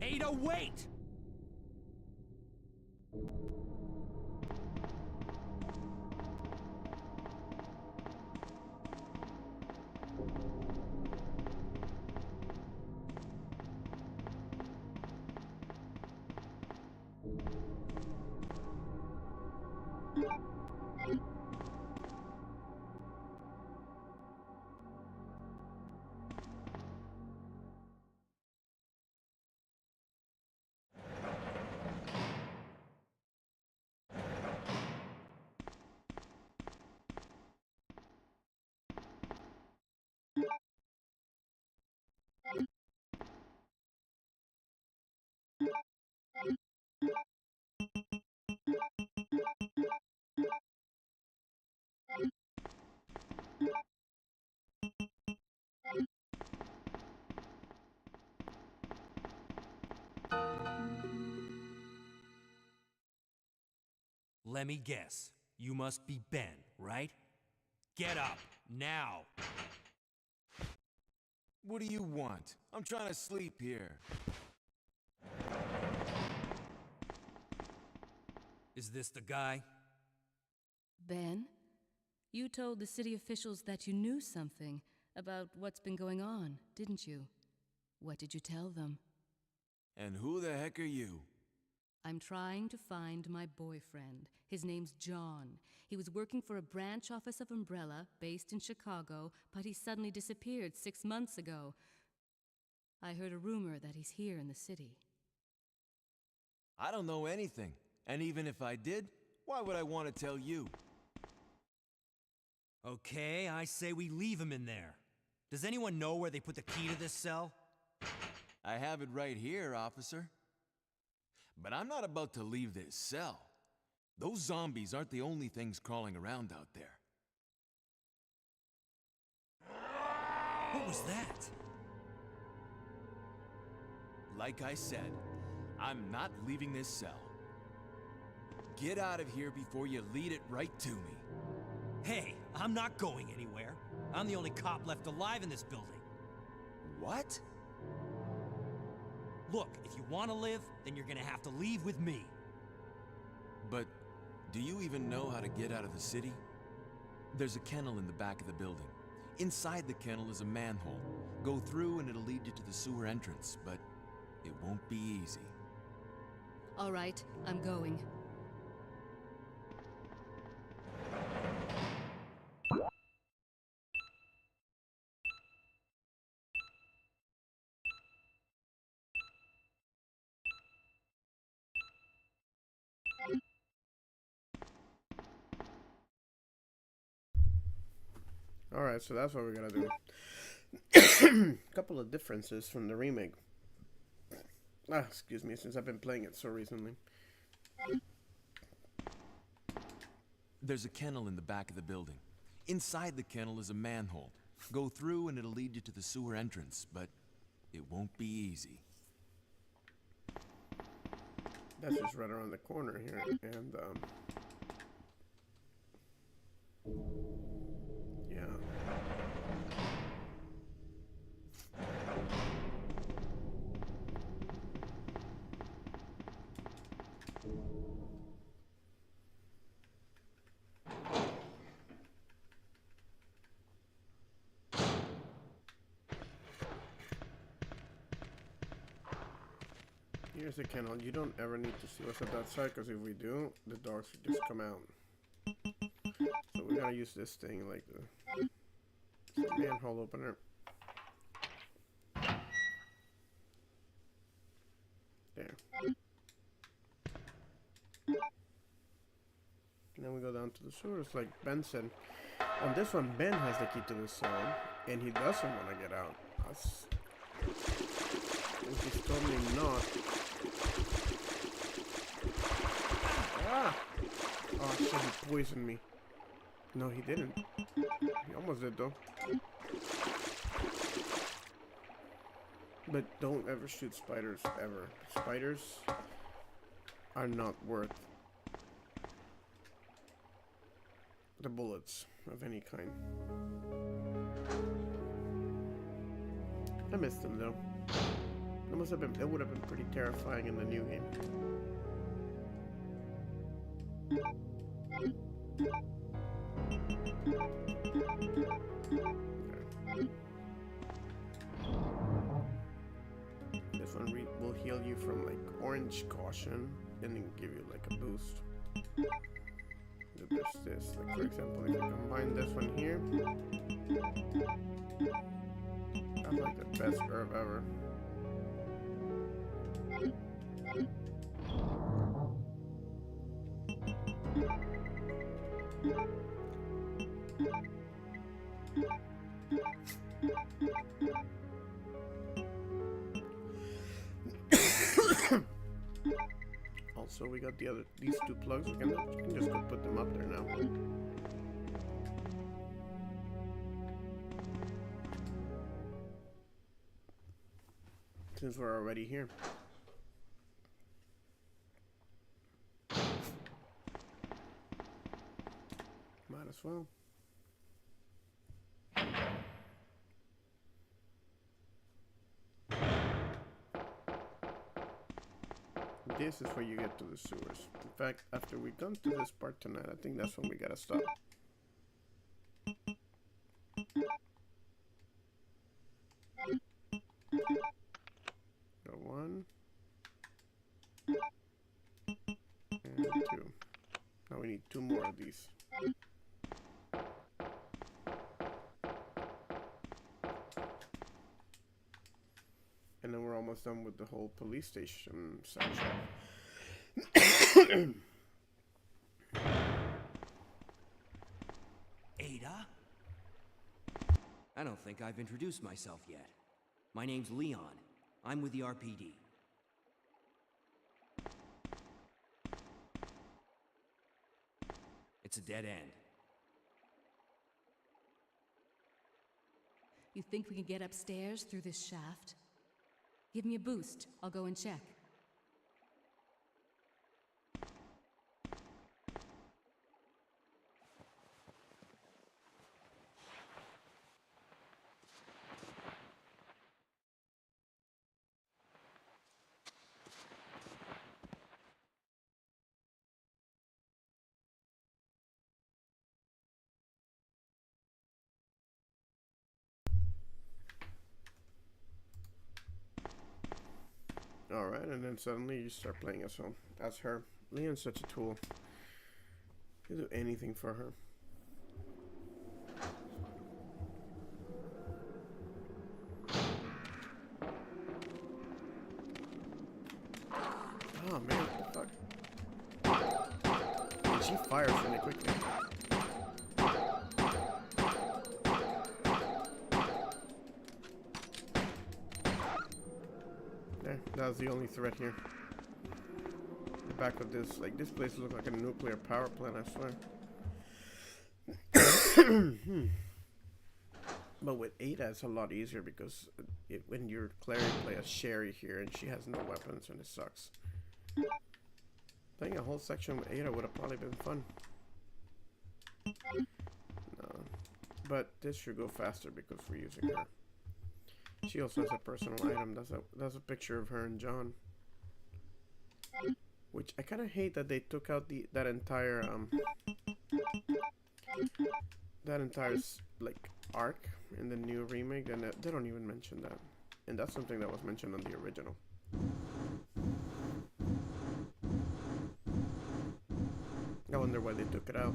Ada, wait! Let me guess. You must be Ben, right? Get up, now! What do you want? I'm trying to sleep here. Is this the guy? Ben, you told the city officials that you knew something about what's been going on, didn't you? What did you tell them? And who the heck are you? I'm trying to find my boyfriend. His name's John. He was working for a branch office of Umbrella, based in Chicago, but he suddenly disappeared 6 months ago. I heard a rumor that he's here in the city. I don't know anything. And even if I did, why would I want to tell you? Okay, I say we leave him in there. Does anyone know where they put the key to this cell? I have it right here, officer. But I'm not about to leave this cell. Those zombies aren't the only things crawling around out there. What was that? Like I said, I'm not leaving this cell. Get out of here before you lead it right to me. Hey, I'm not going anywhere. I'm the only cop left alive in this building. What? Look, if you want to live, then you're gonna have to leave with me. But do you even know how to get out of the city? There's a kennel in the back of the building. Inside the kennel is a manhole. Go through and it'll lead you to the sewer entrance, but it won't be easy. All right, I'm going. Alright, so that's what we're gonna do. Couple of differences from the remake. Excuse me, since I've been playing it so recently. There's a kennel in the back of the building. Inside the kennel is a manhole. Go through and it'll lead you to the sewer entrance, but it won't be easy. That's just right around the corner here, and yeah. Here's the kennel. You don't ever need to see what's at that side, because if we do, the dogs will just come out. So we gotta use this thing, like the manhole opener. There. And then we go down to the sewers, like Ben said. On this one, Ben has the key to the cell, and he doesn't want to get out. Which is totally not. Ah! Oh shit, he poisoned me. No, he didn't. He almost did though. But don't ever shoot spiders, ever. Spiders are not worth the bullets of any kind. I missed them though. It would have been pretty terrifying in the new game. This one will heal you from like orange caution and then give you like a boost. There's this, like for example, if you combine this one here, that's like the best herb ever. Also, we got these two plugs. We can just go put them up there now. Since we're already here. Might as well. This is where you get to the sewers. In fact, after we come to this part tonight, I think that's when we gotta stop. Go 1 and 2. Now we need 2 more of these. And then we're almost done with the whole police station section. Ada? I don't think I've introduced myself yet. My name's Leon. I'm with the RPD. It's a dead end. You think we can get upstairs through this shaft? Give me a boost. I'll go and check. Alright, and then suddenly you start playing as her. Leon's such a tool. He'll do anything for her. Oh man, what the fuck? And she fires really quickly. There, that was the only threat here. The back of this, like this place looks like a nuclear power plant, I swear. But with Ada, it's a lot easier because when you're Clary play as Sherry here and she has no weapons and it sucks. Playing a whole section with Ada would have probably been fun. No, but this should go faster because we're using her. She also has a personal item. That's a picture of her and John. Which I kind of hate that they took out that entire like arc in the new remake, and they don't even mention that. And that's something that was mentioned on the original. I wonder why they took it out.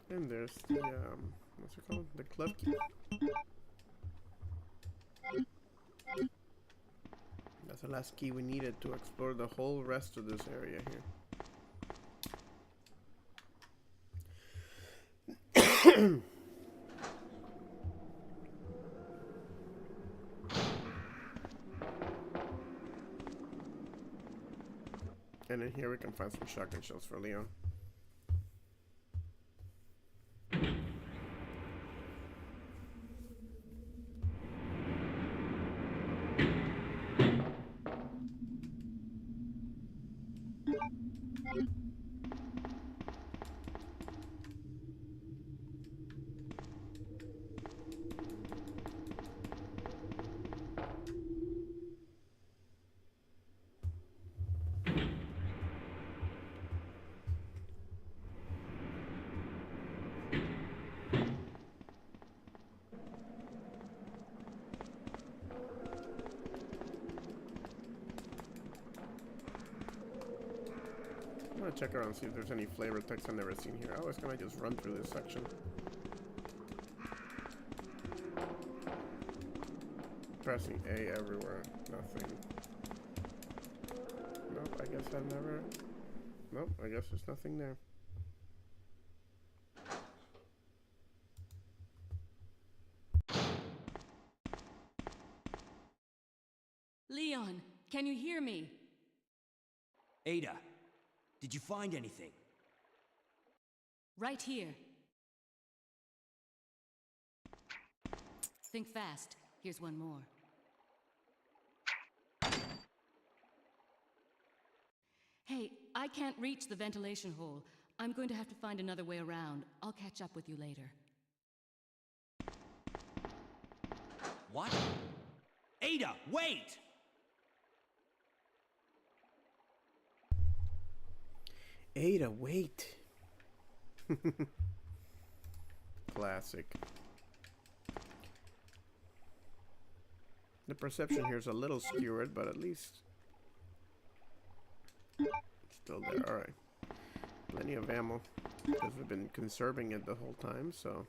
And there's the, what's it called? The club key. That's the last key we needed to explore the whole rest of this area here. And in here we can find some shotgun shells for Leon. I'm gonna check around and see if there's any flavor text I've never seen here. I was gonna just run through this section. Pressing A everywhere. Nothing. Nope, I guess I've never... Nope, I guess there's nothing there. Leon, can you hear me? Ada, did you find anything? Right here. Think fast. Here's one more. Hey, I can't reach the ventilation hole. I'm going to have to find another way around. I'll catch up with you later. What? Ada, wait! Ada, wait. Classic. The perception here is a little skewered, but at least it's still there. Alright. Plenty of ammo. Because we've been conserving it the whole time, so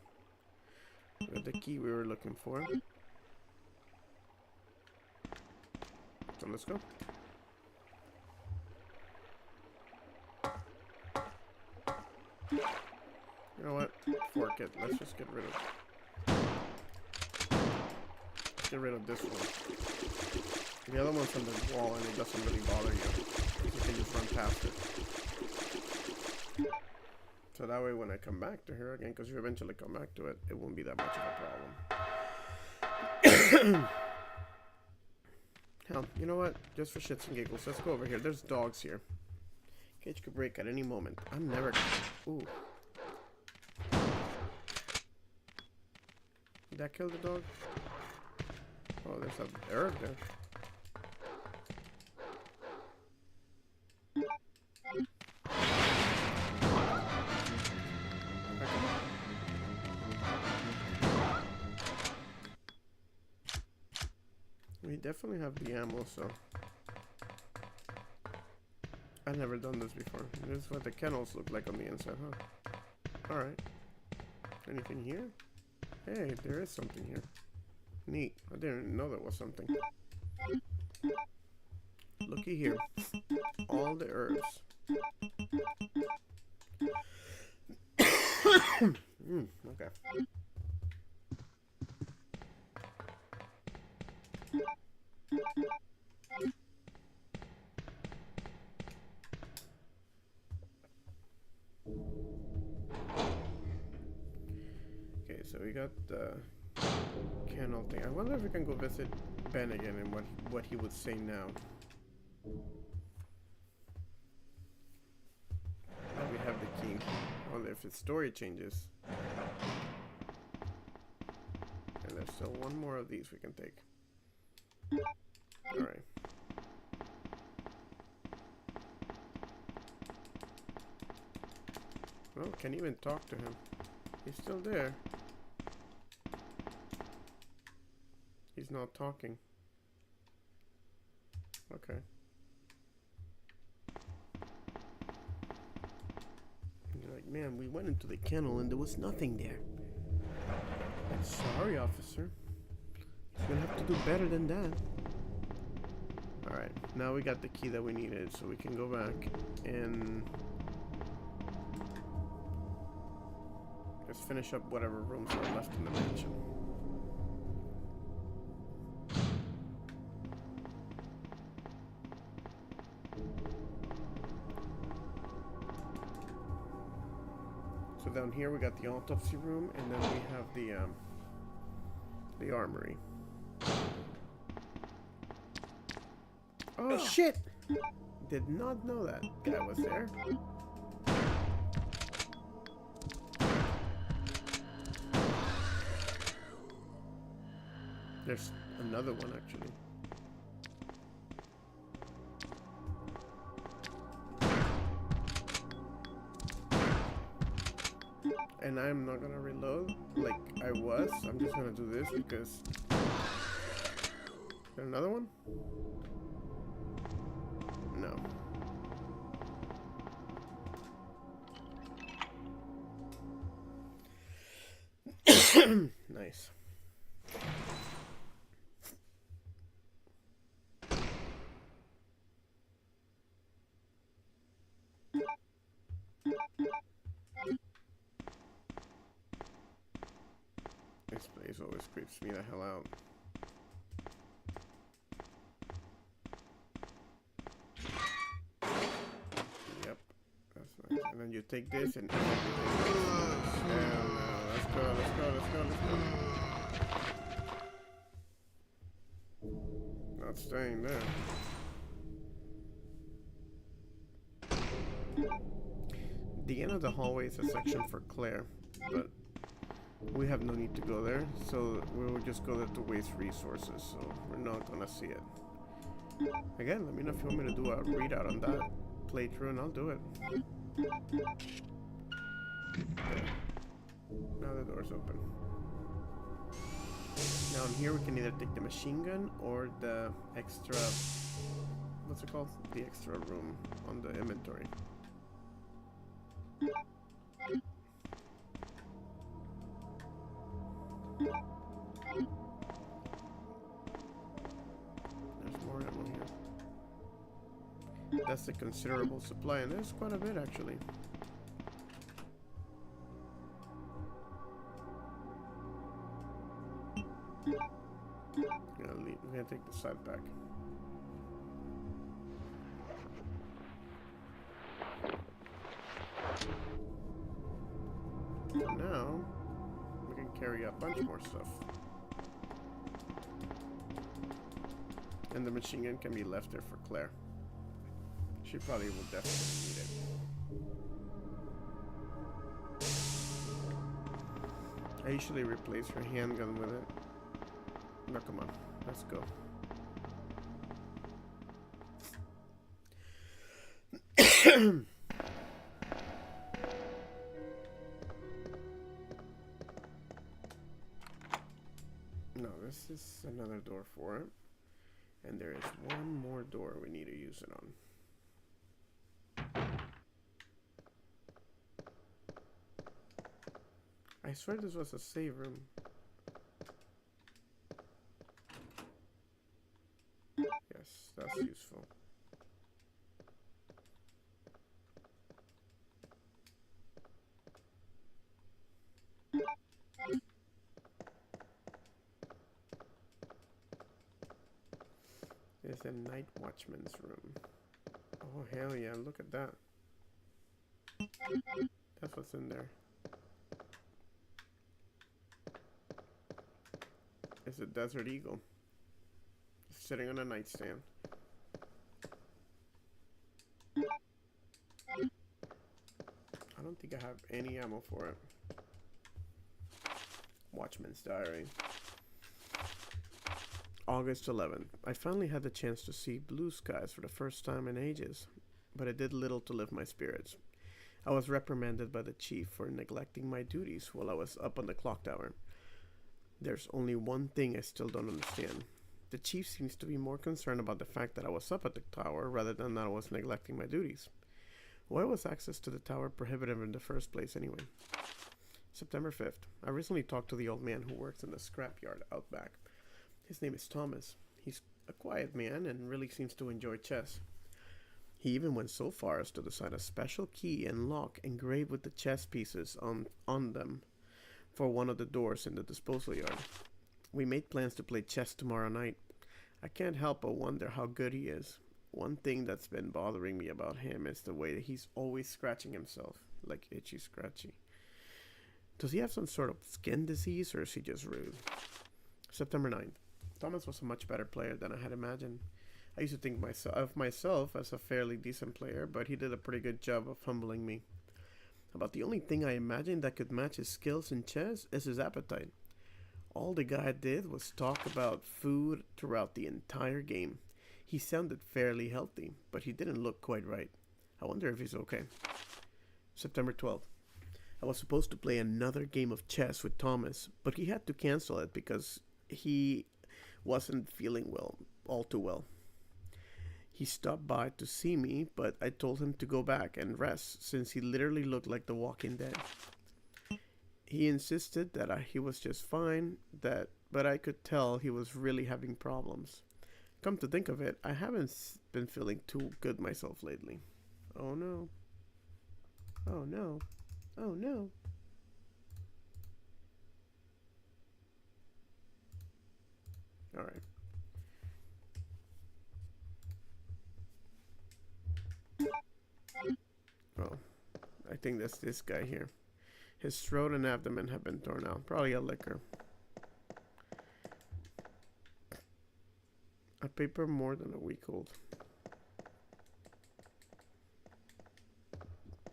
we got the key we were looking for. So let's go. You know what? Fork it. Let's just get rid of this one. The other one's on the wall and it doesn't really bother you. You can just run past it. So that way when I come back to her again, because you eventually come back to it, it won't be that much of a problem. Hell, you know what? Just for shits and giggles, let's go over here. There's dogs here. Cage could break at any moment. I'm never... Ooh. Did that kill the dog? Oh, there's an herb there. We definitely have the ammo, so... I've never done this before. This is what the kennels look like on the inside, huh? Alright. Anything here? Hey, there is something here. Neat. I didn't even know there was something. Looky here. All the herbs. Okay. got the kennel thing. I wonder if we can go visit Ben again and what he would say now. Now we have the key. I wonder if its story changes. And there's still one more of these we can take. Alright. Well, can't even talk to him. He's still there. He's not talking. Okay. You're like, man, we went into the kennel and there was nothing there. I'm sorry, officer. You're gonna have to do better than that. Alright, now we got the key that we needed, so we can go back and just finish up whatever rooms are left in the mansion. So down here we got the autopsy room, and then we have the armory. Oh shit! Did not know that guy was there. There's another one actually. And I'm not gonna reload like I was. I'm just gonna do this because... Is there another one? No. Nice. This place always creeps me the hell out. Yep, that's nice. And then you take this and let's go. Not staying there. The end of the hallway is a section for Claire, but we have no need to go there, so we will just go there to waste resources, so we're not gonna see it. Again, let me know if you want me to do a readout on that playthrough, and I'll do it. Okay. Now the door's open. Now in here we can either take the machine gun or the extra... What's it called? The extra room on the inventory. There's more ammo here. That's a considerable supply, and there's quite a bit actually. We're gonna take the side back. And now we can carry a bunch more stuff. And the machine gun can be left there for Claire. She probably will definitely need it. I usually replace her handgun with it. No, come on, let's go. No, this is another door for it. And there is one more door we need to use it on. I swear this was a save room. Yes, that's useful. There's a night watchman's room. Oh hell yeah, look at that. That's what's in there. is a desert eagle. Sitting on a nightstand. I don't think I have any ammo for it. Watchman's Diary. August 11th. I finally had the chance to see blue skies for the first time in ages, but it did little to lift my spirits. I was reprimanded by the chief for neglecting my duties while I was up on the clock tower. There's only one thing I still don't understand. The chief seems to be more concerned about the fact that I was up at the tower rather than that I was neglecting my duties. Why was access to the tower prohibitive in the first place anyway? September 5th. I recently talked to the old man who works in the scrapyard out back. His name is Thomas. He's a quiet man and really seems to enjoy chess. He even went so far as to design a special key and lock engraved with the chess pieces on them for one of the doors in the disposal yard. We made plans to play chess tomorrow night. I can't help but wonder how good he is. One thing that's been bothering me about him is the way that he's always scratching himself, like itchy scratchy. Does he have some sort of skin disease or is he just rude? September 9th. Thomas was a much better player than I had imagined. I used to think of myself as a fairly decent player, but he did a pretty good job of humbling me. About the only thing I imagined that could match his skills in chess is his appetite. All the guy did was talk about food throughout the entire game. He sounded fairly healthy, but he didn't look quite right. I wonder if he's okay. September 12th. I was supposed to play another game of chess with Thomas, but he had to cancel it because he wasn't feeling all too well. He stopped by to see me, but I told him to go back and rest since he literally looked like the Walking Dead. He insisted that he was just fine, but I could tell he was really having problems. Come to think of it, I haven't been feeling too good myself lately. Oh no. Oh no. Oh no. Alright. Oh, I think that's this guy here. His throat and abdomen have been torn out. Probably a liquor. A paper more than a week old.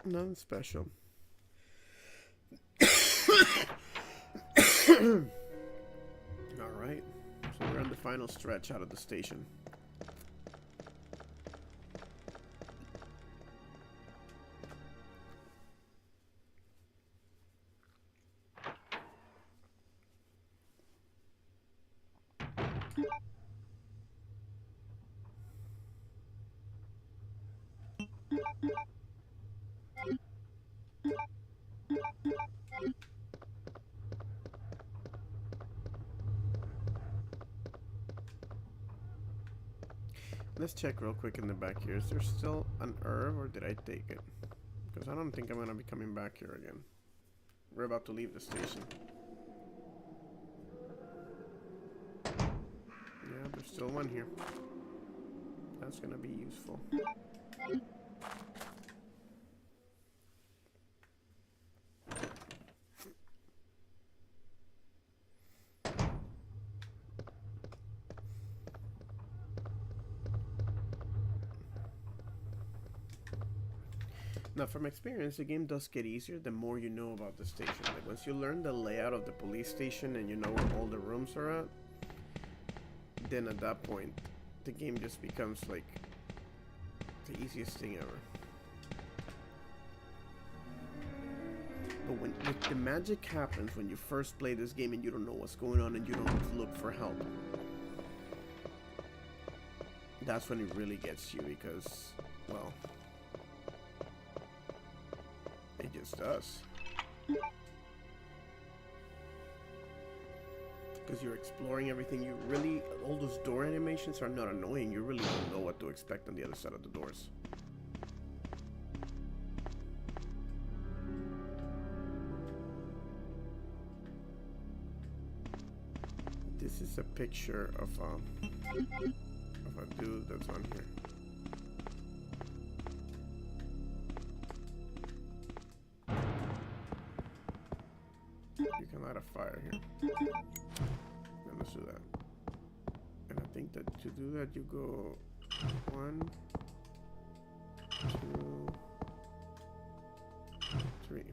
Nothing special. Alright, so we're on the final stretch out of the station. Let's check real quick in the back here. Is there still an herb or did I take it? Because I don't think I'm going to be coming back here again. We're about to leave the station. Yeah, there's still one here. That's going to be useful. Now, from experience, the game does get easier the more you know about the station. Like, once you learn the layout of the police station and you know where all the rooms are at, then at that point, the game just becomes, like, the easiest thing ever. But when the magic happens when you first play this game and you don't know what's going on and you don't look for help. That's when it really gets you because, well... it just does. Because you're exploring everything. You really, all those door animations are not annoying. You really don't know what to expect on the other side of the doors. This is a picture of a dude that's on here. You can light a fire here. Let's do do that, you go 1, 2, 3.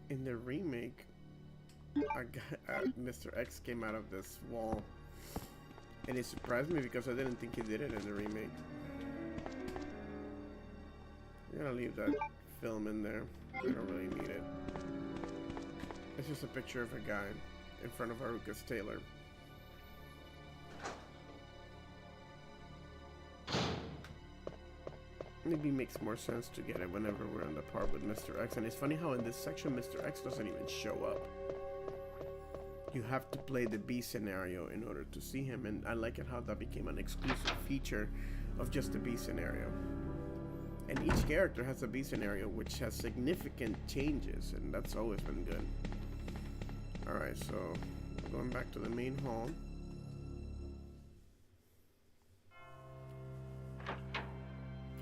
In the remake, Mr. X came out of this wall, and it surprised me because I didn't think he did it in the remake. I'm gonna leave that film in there. I don't really need it. It's just a picture of a guy in front of Haruka's tailor. Maybe makes more sense to get it whenever we're on the part with Mr. X. And it's funny how in this section Mr. X doesn't even show up. You have to play the B scenario in order to see him, and I like it how that became an exclusive feature of just the B scenario. And each character has a B scenario which has significant changes, and that's always been good. Alright, so going back to the main hall.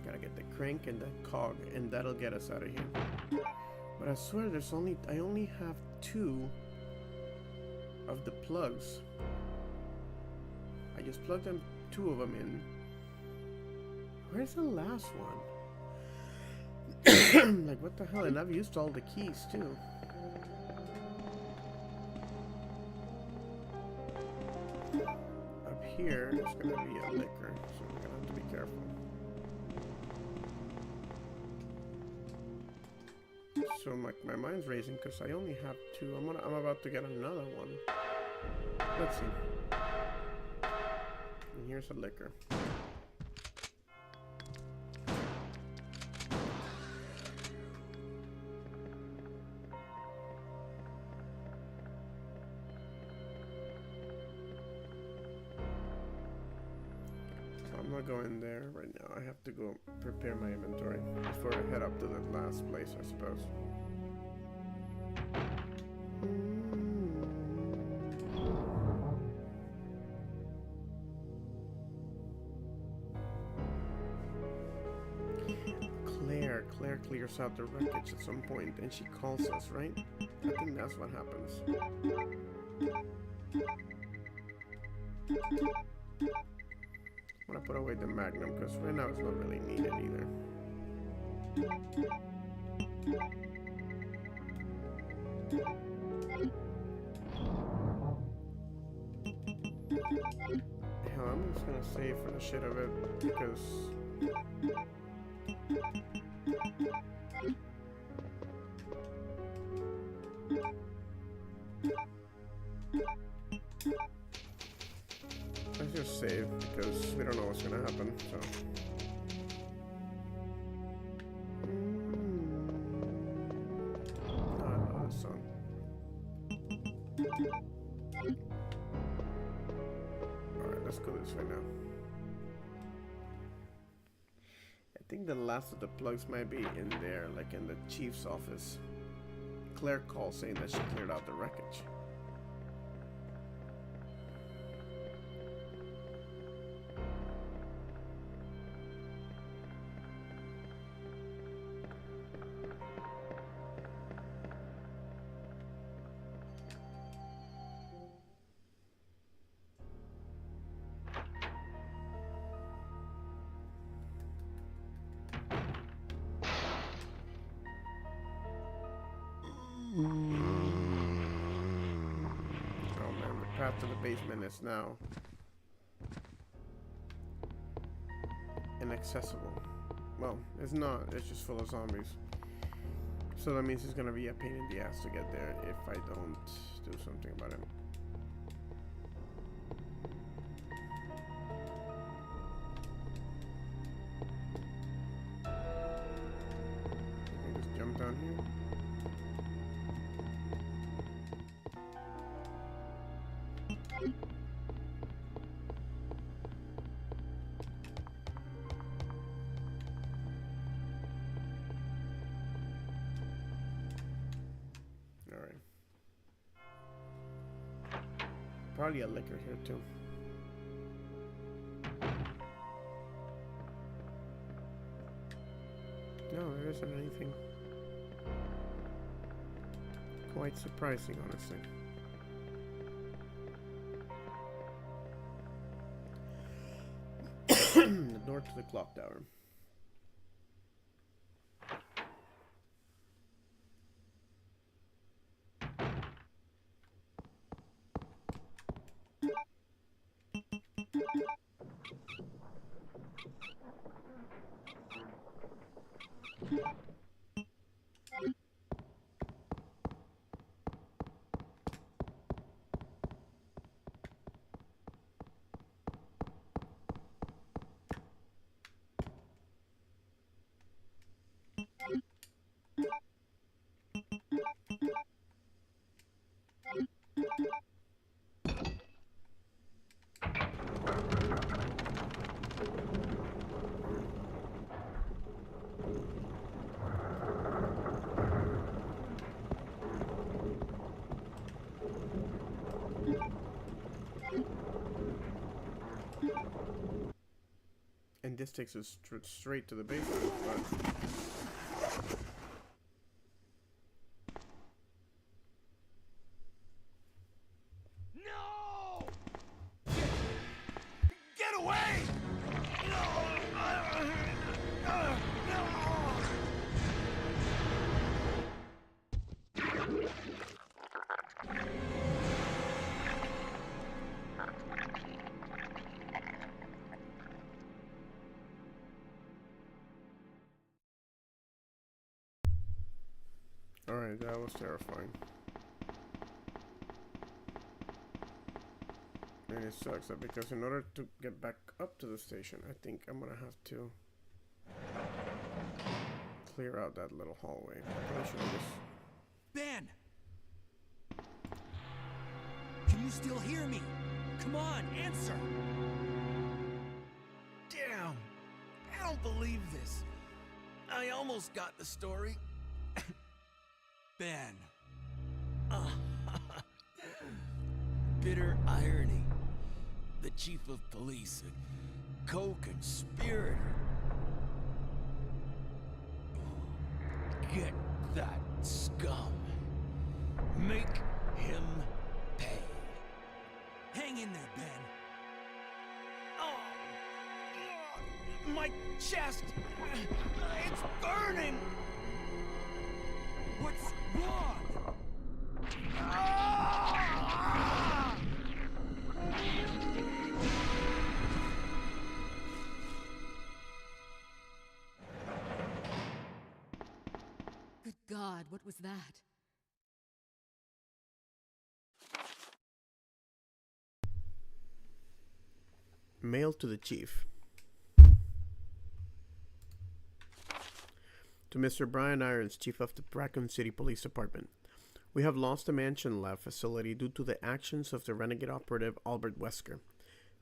Gotta get the crank and the cog, and that'll get us out of here. But I swear I only have 2 of the plugs. I just plugged 2 of them in. Where's the last one? Like, what the hell? And I've used all the keys too. Up here is gonna be a liquor, so we're gonna have to be careful. So my mind's racing because I only have 2. I'm about to get another one. Let's see. And here's a liquor. So I'm not going there right now. I have to go prepare my inventory before I head up to the last place, I suppose. Claire clears out the wreckage at some point and she calls us, right? I think that's what happens. I'm gonna put away the Magnum because right now it's not really needed either. Hell, I'm just gonna save for the shit of it because let's just save because we don't know what's gonna happen, so. Oh, I know this song. Alright, let's go this way now. I think the last of the plugs might be in there, like in the chief's office. Claire called saying that she cleared out the wreckage. To the basement is now inaccessible. Well, it's not, it's just full of zombies. So that means it's gonna be a pain in the ass to get there if I don't do something about it. I can just jump down here. Alright. Probably a liquor here too. No, there isn't anything quite surprising, honestly. The door to the clock tower. And this takes us straight to the basement. No! Get away! Alright, that was terrifying. And it sucks that because in order to get back up to the station, I think I'm gonna have to clear out that little hallway. I should just... Ben! Can you still hear me? Come on, answer! Damn! I don't believe this. I almost got the story. Ben. Bitter irony. The chief of police, a co-conspirator. Get that scum. Make him pay. Hang in there, Ben. Oh, my chest! It's burning! What's wrong? Ah! Good God, what was that? Mail to the chief. To Mr. Brian Irons, chief of the Raccoon City Police Department. We have lost the Mansion Lab facility due to the actions of the renegade operative Albert Wesker.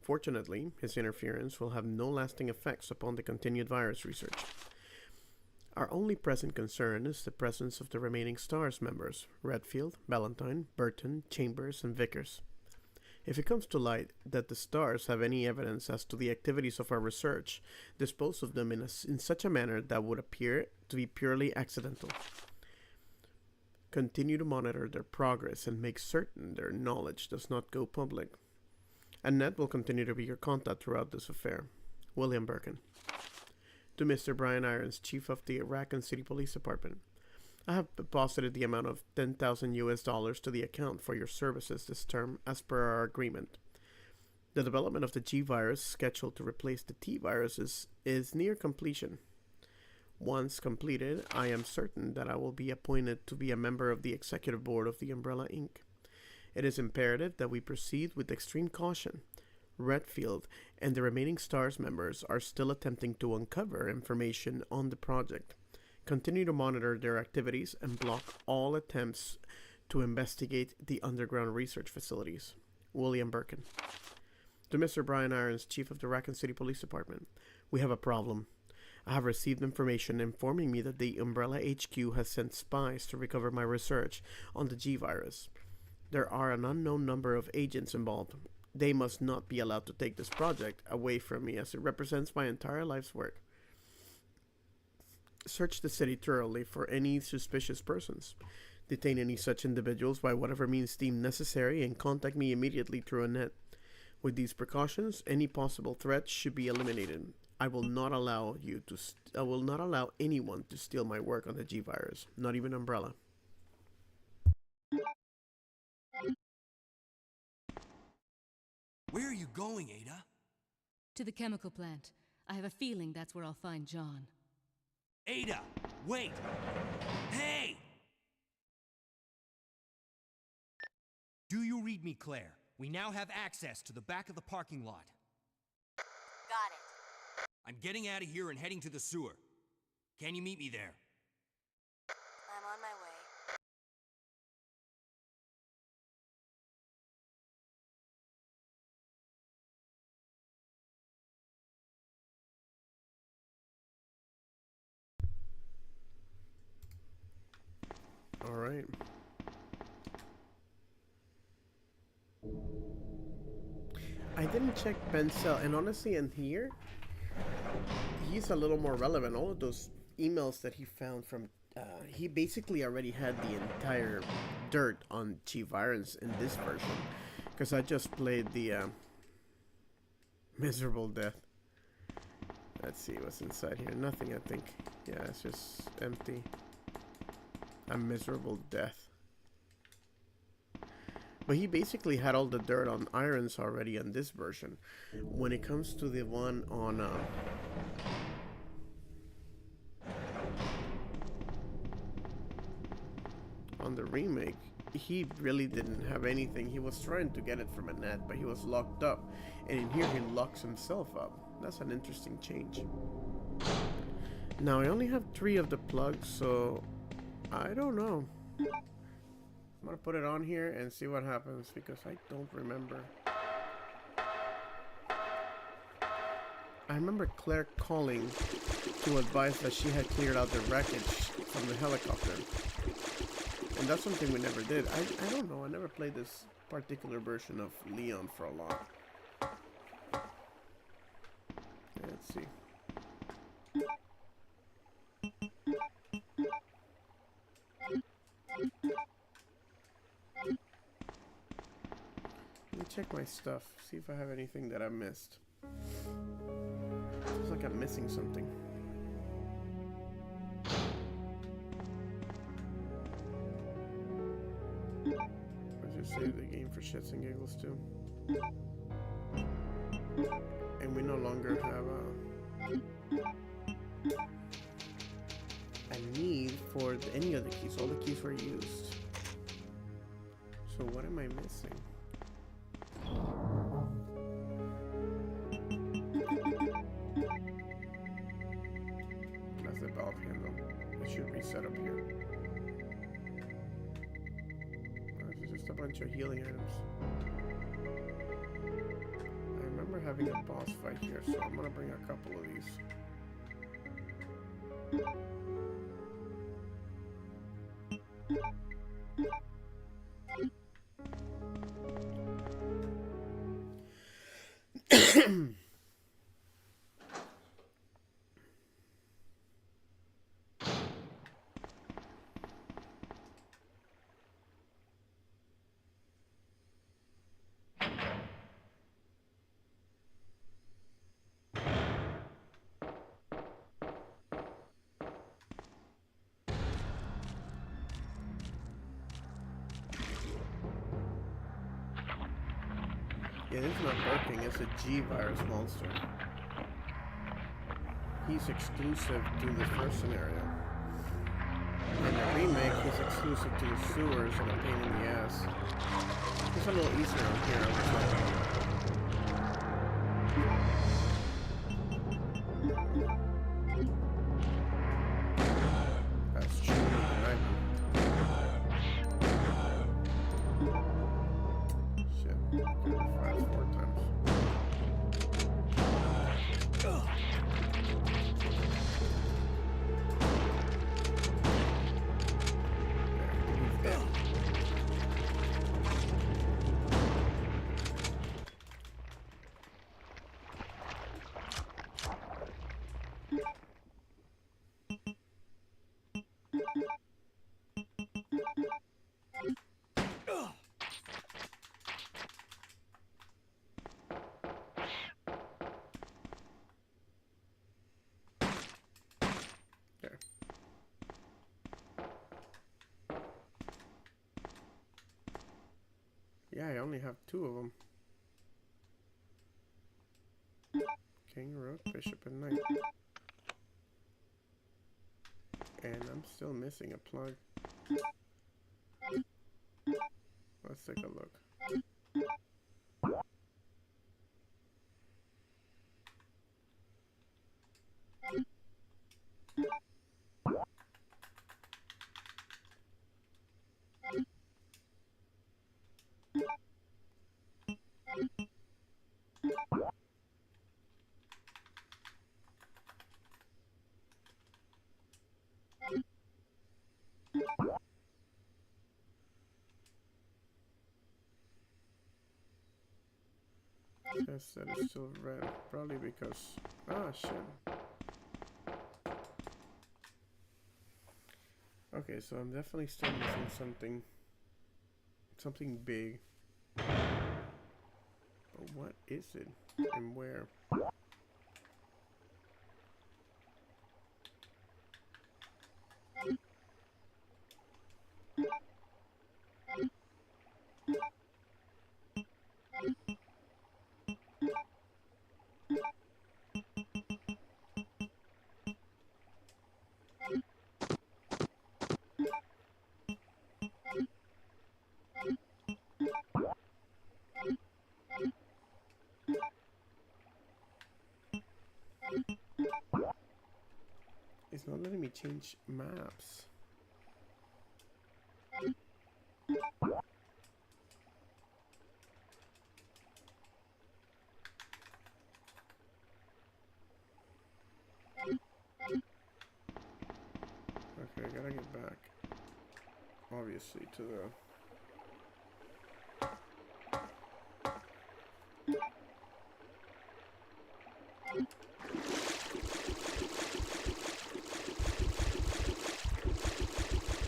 Fortunately, his interference will have no lasting effects upon the continued virus research. Our only present concern is the presence of the remaining STARS members, Redfield, Ballantyne, Burton, Chambers, and Vickers. If it comes to light that the STARS have any evidence as to the activities of our research, dispose of them in such a manner that would appear to be purely accidental. Continue to monitor their progress and make certain their knowledge does not go public. Annette will continue to be your contact throughout this affair. William Birkin. To Mr. Brian Irons, chief of the Raccoon City Police Department. I have deposited the amount of $10,000 to the account for your services this term as per our agreement. The development of the G virus scheduled to replace the T viruses is near completion. Once completed, I am certain that I will be appointed to be a member of the executive board of the Umbrella Inc. It is imperative that we proceed with extreme caution. Redfield and the remaining STARS members are still attempting to uncover information on the project. Continue to monitor their activities and block all attempts to investigate the underground research facilities. William Birkin. To Mr. Brian Irons, chief of the Raccoon City Police Department. We have a problem. I have received information informing me that the Umbrella HQ has sent spies to recover my research on the G virus. There are an unknown number of agents involved. They must not be allowed to take this project away from me as it represents my entire life's work. Search the city thoroughly for any suspicious persons. Detain any such individuals by whatever means deemed necessary and contact me immediately through a net. With these precautions, any possible threats should be eliminated. I will not allow anyone to steal my work on the G virus, not even Umbrella. Where are you going, Ada? To the chemical plant. I have a feeling that's where I'll find John. Ada, wait! Hey! Do you read me, Claire? We now have access to the back of the parking lot. Got it. I'm getting out of here and heading to the sewer. Can you meet me there? I'm on my way. All right. I didn't check Ben's cell, and honestly, in here, he's a little more relevant. All of those emails that he found from, he basically already had the entire dirt on T-Virus in this version, because I just played the miserable death. Let's see what's inside here. Nothing, I think. Yeah, it's just empty. A miserable death. But he basically had all the dirt on irons already on this version. When it comes to the one on the remake, he really didn't have anything. He was trying to get it from a net, but he was locked up. And in here he locks himself up. That's an interesting change. Now I only have 3 of the plugs, so I don't know. I'm gonna put it on here and see what happens because I don't remember. I remember Claire calling to advise that she had cleared out the wreckage from the helicopter. And that's something we never did. I don't know. I never played this particular version of Leon for a lot. Let's see. Let me check my stuff, see if I have anything that I missed. Feels like I'm missing something. Let's just save the game for shits and giggles too. And we no longer have a need for any of the keys. All the keys were used. So what am I missing? That's the valve handle. It should reset up here. This is just a bunch of healing items. I remember having a boss fight here, so I'm gonna bring a couple of these. Yeah, this is not working. It's a G-Virus monster. He's exclusive to the first scenario. In the remake, he's exclusive to the sewers and a pain in the ass. It's a little easier on here, I would say. That's true, right? Shit, 4 times. Yeah, I only have 2 of them. King, rook, bishop, and knight. And I'm still missing a plug. Let's take a look. Yes, that is still red. Probably because... Ah, shit. Okay, so I'm definitely still missing something. Something big. But what is it? And where? It's not letting me change maps. Okay, I gotta get back. Obviously to the...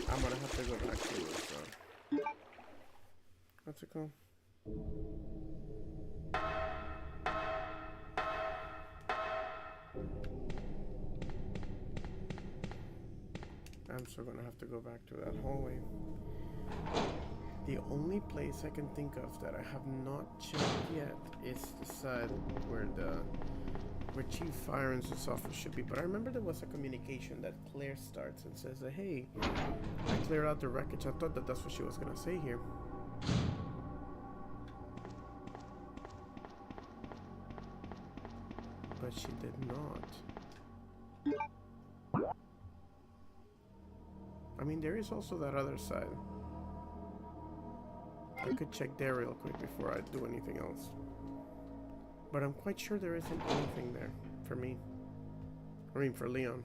I'm gonna have to go back to this, what's it called? I'm still gonna have to go back to that hallway. The only place I can think of that I have not checked yet is the side where Chief Firen's office should be. But I remember there was a communication that Claire starts and says that, hey, I cleared out the wreckage. I thought that that's what she was gonna say here. But she did not. I mean, there is also that other side. I could check there real quick before I do anything else. But I'm quite sure there isn't anything there for me. I mean, for Leon.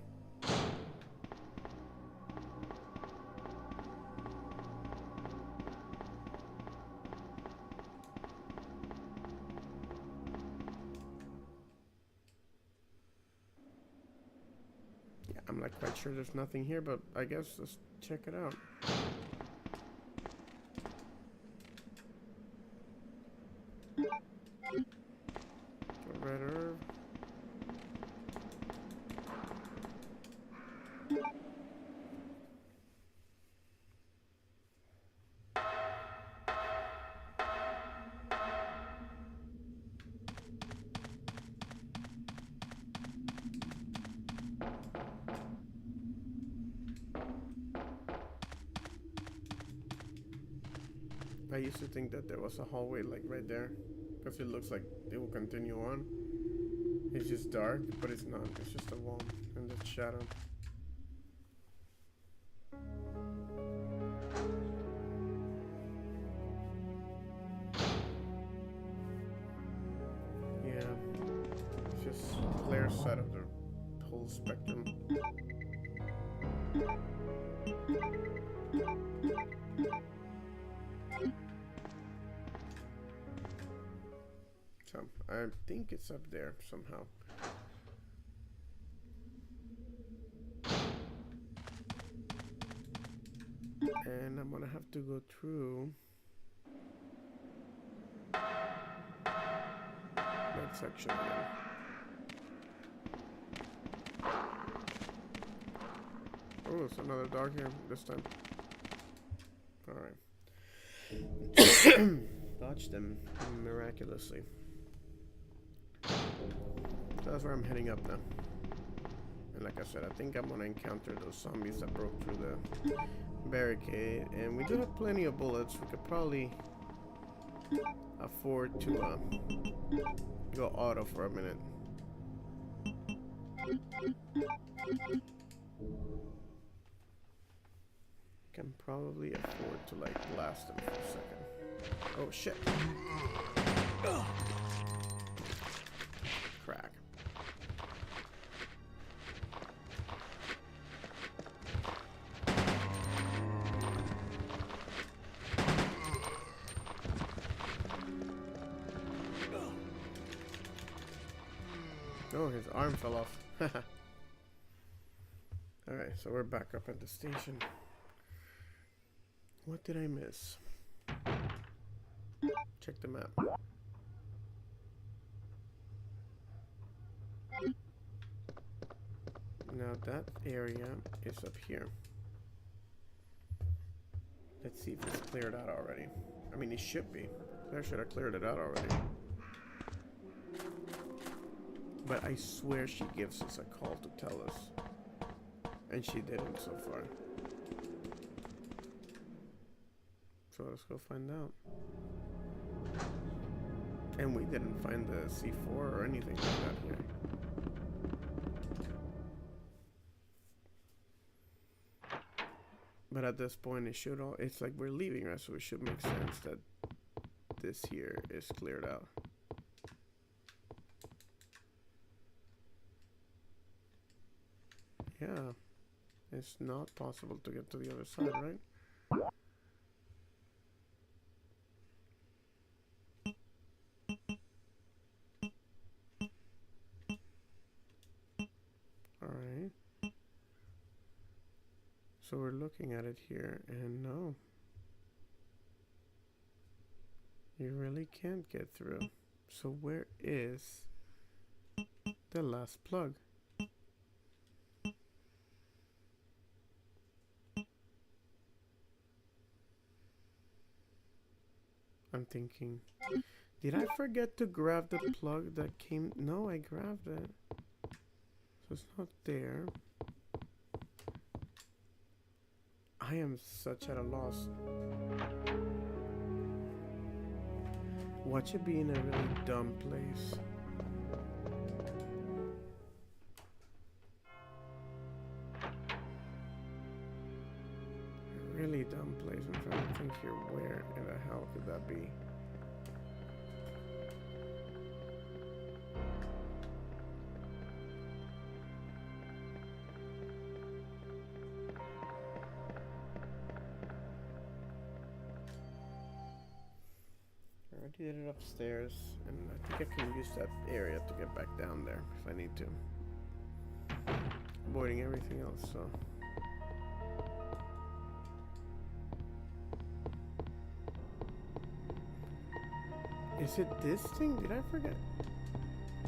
Yeah, I'm not quite sure there's nothing here, but I guess let's check it out. Red herb. I used to think that there was a hallway like right there, because it looks like it will continue on. It's just dark, but it's not. It's just a wall and the shadow. Yeah, it's just Claire's side of the whole spectrum. So, I think it's up there somehow. And I'm gonna have to go through that section again. Oh, it's another dog here this time. Alright. dodged them miraculously. So that's where I'm heading up now. And like I said, I think I'm gonna encounter those zombies that broke through the barricade. And we do have plenty of bullets. We could probably afford to go auto for a minute. Can probably afford to like blast them for a second. Oh shit. Crack. Oh, his arm fell off. Alright, so we're back up at the station. What did I miss? Check the map. Now that area is up here. Let's see if it's cleared out already. I mean, it should be. I should have cleared it out already. But I swear she gives us a call to tell us. And she didn't so far. So let's go find out. And we didn't find the C4 or anything like that here. But at this point it should all, it's like we're leaving, right? So it should make sense that this here is cleared out. Yeah. It's not possible to get to the other side, right? Alright. So we're looking at it here, and no. You really can't get through. So where is the last plug? I'm thinking, did I forget to grab the plug that came? No, I grabbed it. So it's not there. I am such at a loss. Watch it be in a really dumb place. A really dumb place. I'm trying to think here, where in the hell could that be? I already did it upstairs, and I think I can use that area to get back down there if I need to. Avoiding everything else, so. Is it this thing? Did I forget?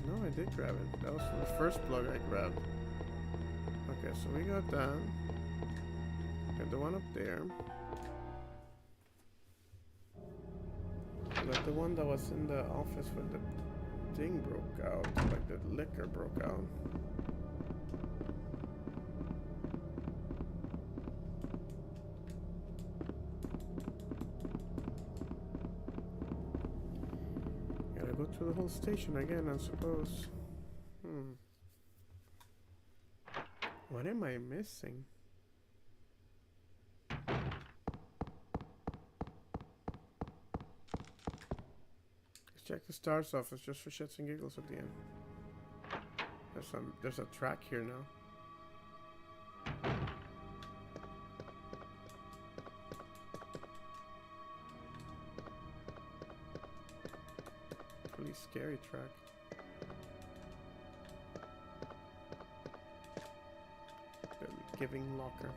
No, I did grab it. That was the first plug I grabbed. Okay, so we got that. Got the one up there. Got the one that was in the office when the thing broke out, like the liquor broke out. Gotta go through the whole station again, I suppose. What am I missing? Check the STARS office just for shits and giggles at the end. There's a track here now. Really scary track. The giving locker.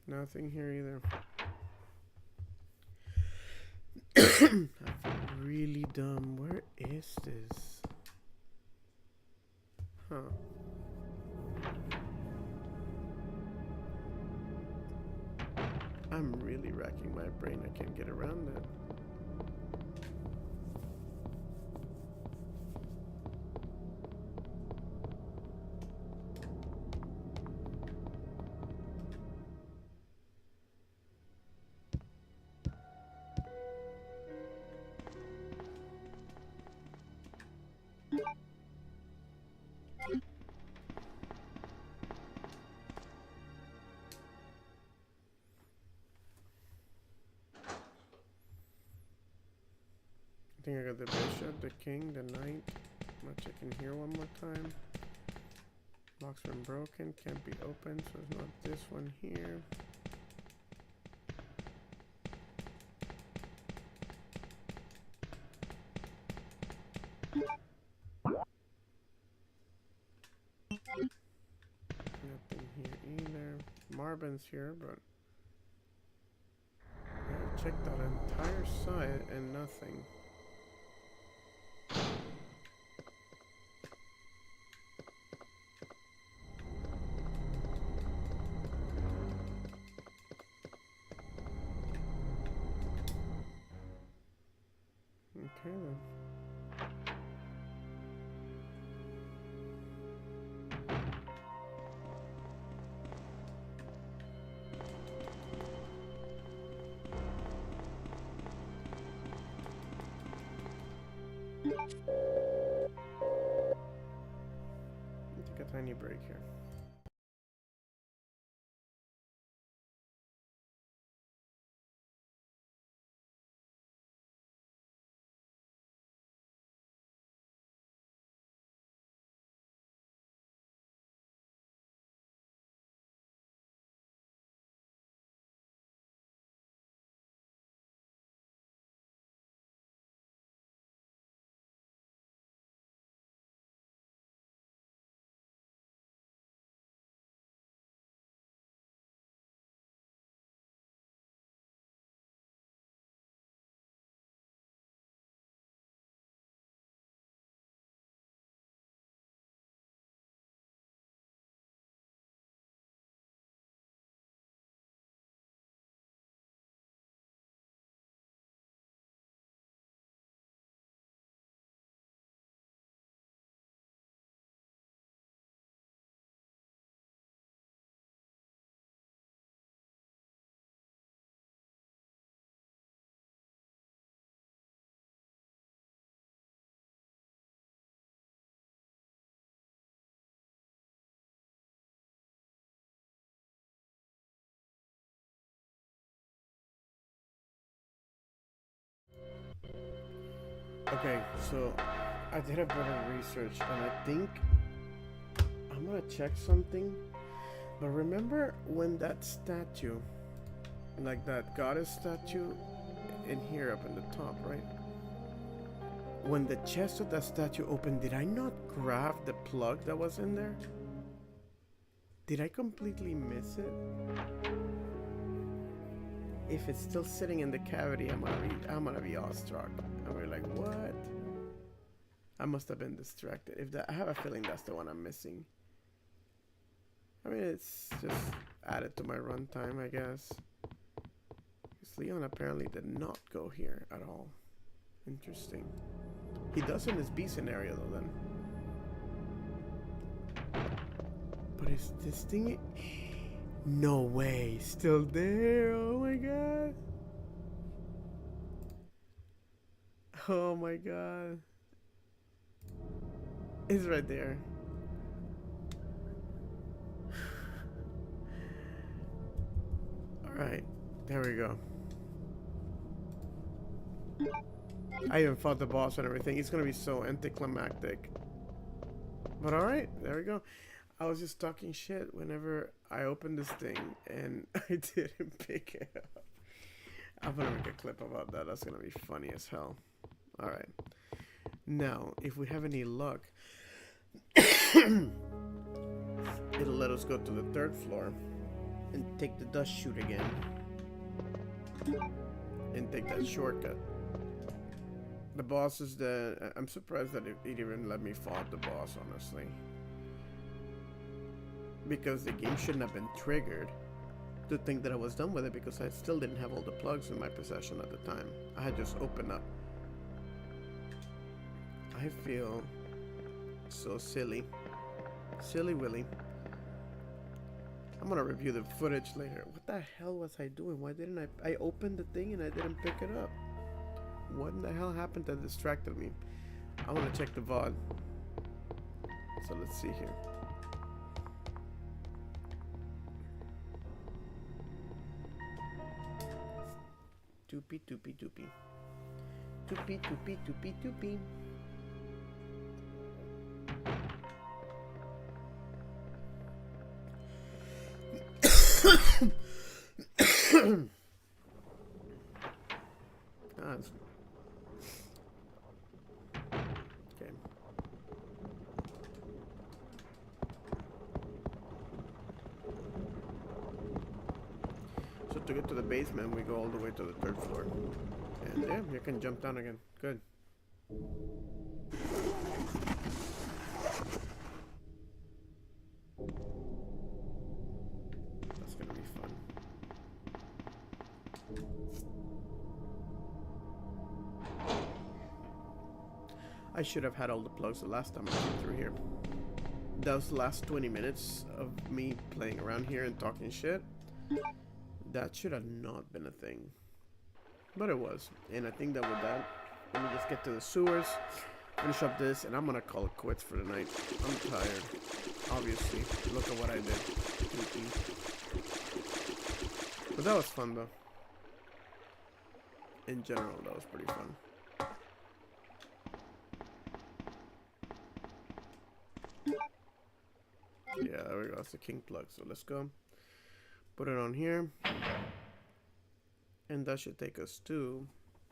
Nothing here either. I feel really dumb. Where is this? Huh. I'm really racking my brain. I can't get around that. I think I got the bishop, the king, the knight. I'm gonna check in here one more time. Lock's been broken, can't be opened, so it's not this one here. Nothing here either. Marvin's here, but I checked that entire side and nothing. Okay then. Take a tiny break here. Okay, so I did a bit of research and I think I'm gonna check something. But remember when that statue, like that goddess statue in here up in the top, right? When the chest of that statue opened, did I not grab the plug that was in there? Did I completely miss it? If it's still sitting in the cavity, I'm gonna be awestruck. I'm gonna be like, what? I must have been distracted. If that, I have a feeling that's the one I'm missing. I mean, it's just added to my runtime, I guess. Because Leon apparently did not go here at all. Interesting. He does in this B scenario though, then. But is this thing? No way, still there? Oh my god. Oh my god. It's right there. Alright, there we go. I even fought the boss and everything. It's gonna be so anticlimactic. But alright, there we go. I was just talking shit whenever I opened this thing and I didn't pick it up. I'm gonna make a clip about that. That's gonna be funny as hell. Alright. Now, if we have any luck, it'll let us go to the 3rd floor and take the dust chute again. And take that shortcut. The boss is the... I'm surprised that it even let me fight the boss, honestly. because the game shouldn't have been triggered to think that I was done with it, because I still didn't have all the plugs in my possession at the time. I had just opened up. I feel so silly. Silly Willy. I'm gonna review the footage later. What the hell was I doing? Why didn't I opened the thing and I didn't pick it up? What in the hell happened that distracted me? I want to check the VOD. So let's see here. Doopy doopy doopy. Doopy doopy doopy doopy. Okay. So to get to the basement, we go all the way to the 3rd floor. And yeah, you can jump down again. Good. That's gonna be fun. I should have had all the plugs the last time I came through here. Those last 20 minutes of me playing around here and talking shit, that should have not been a thing. But it was. And I think that with that, let me just get to the sewers, finish up this, and I'm gonna call it quits for the night. I'm tired. Obviously. Look at what I did. But that was fun though. In general, that was pretty fun. Yeah, there we go. That's the king plug. So let's go. Put it on here. And that should take us to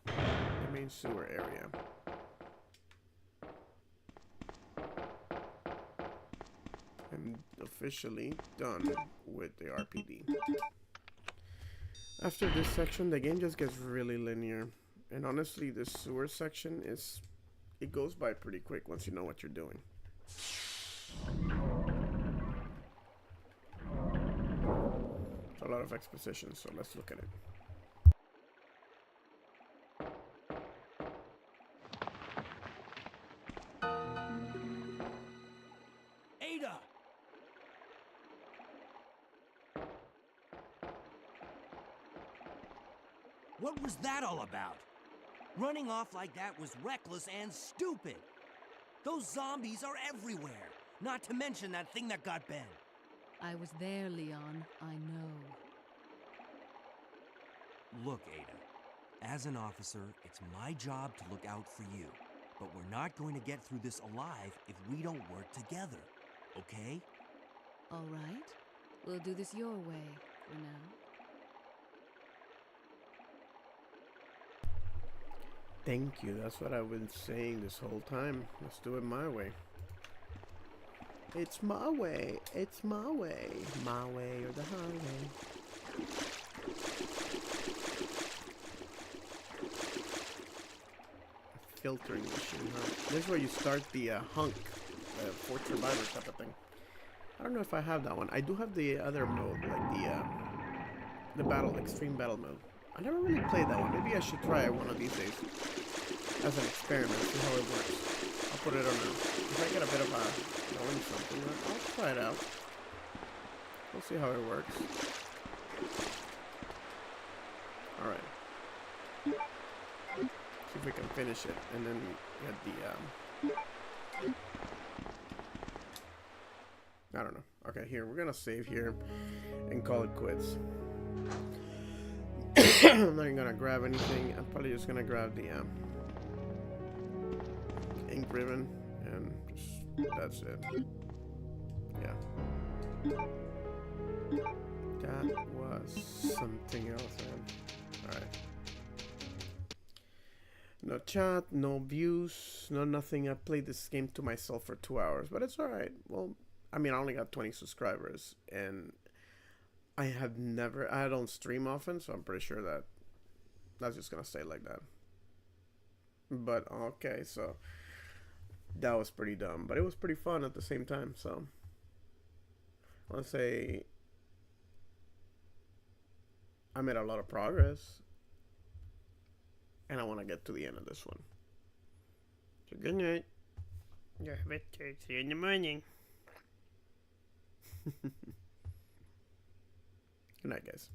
the main sewer area. I'm officially done with the RPD. After this section, the game just gets really linear. And honestly, this sewer section it goes by pretty quick once you know what you're doing. A lot of exposition, so let's look at it. Ada! What was that all about? Running off like that was reckless and stupid. Those zombies are everywhere, not to mention that thing that got Ben. I was there, Leon. I know. Look, Ada, as an officer, it's my job to look out for you. But we're not going to get through this alive if we don't work together, okay? All right. We'll do this your way for now. Thank you. That's what I've been saying this whole time. Let's do it my way. It's my way. It's my way. My way or the highway. Filtering machine, huh? This is where you start the hunk, Fort Survivor type of thing. I don't know if I have that one. I do have the other mode, like the battle, extreme battle mode. I never really played that one. Maybe I should try it one of these days as an experiment, see how it works. I'll put it on now. If I get a bit of a knowing something, I'll try it out. We'll see how it works. Alright. See if we can finish it, and then get the, I don't know. Okay, here, we're gonna save here and call it quits. I'm not even gonna grab anything. I'm probably just gonna grab the ink ribbon, and just, that's it. Yeah. That was something else, man. Alright. No chat, no views, no nothing. I played this game to myself for 2 hours, but it's alright. Well, I mean, I only got 20 subscribers, and I don't stream often, so I'm pretty sure that that's just gonna stay like that. But, okay, so that was pretty dumb, but it was pretty fun at the same time, so I'll say I made a lot of progress, and I want to get to the end of this one. So good night. Yeah, see you in the morning. Good night, guys.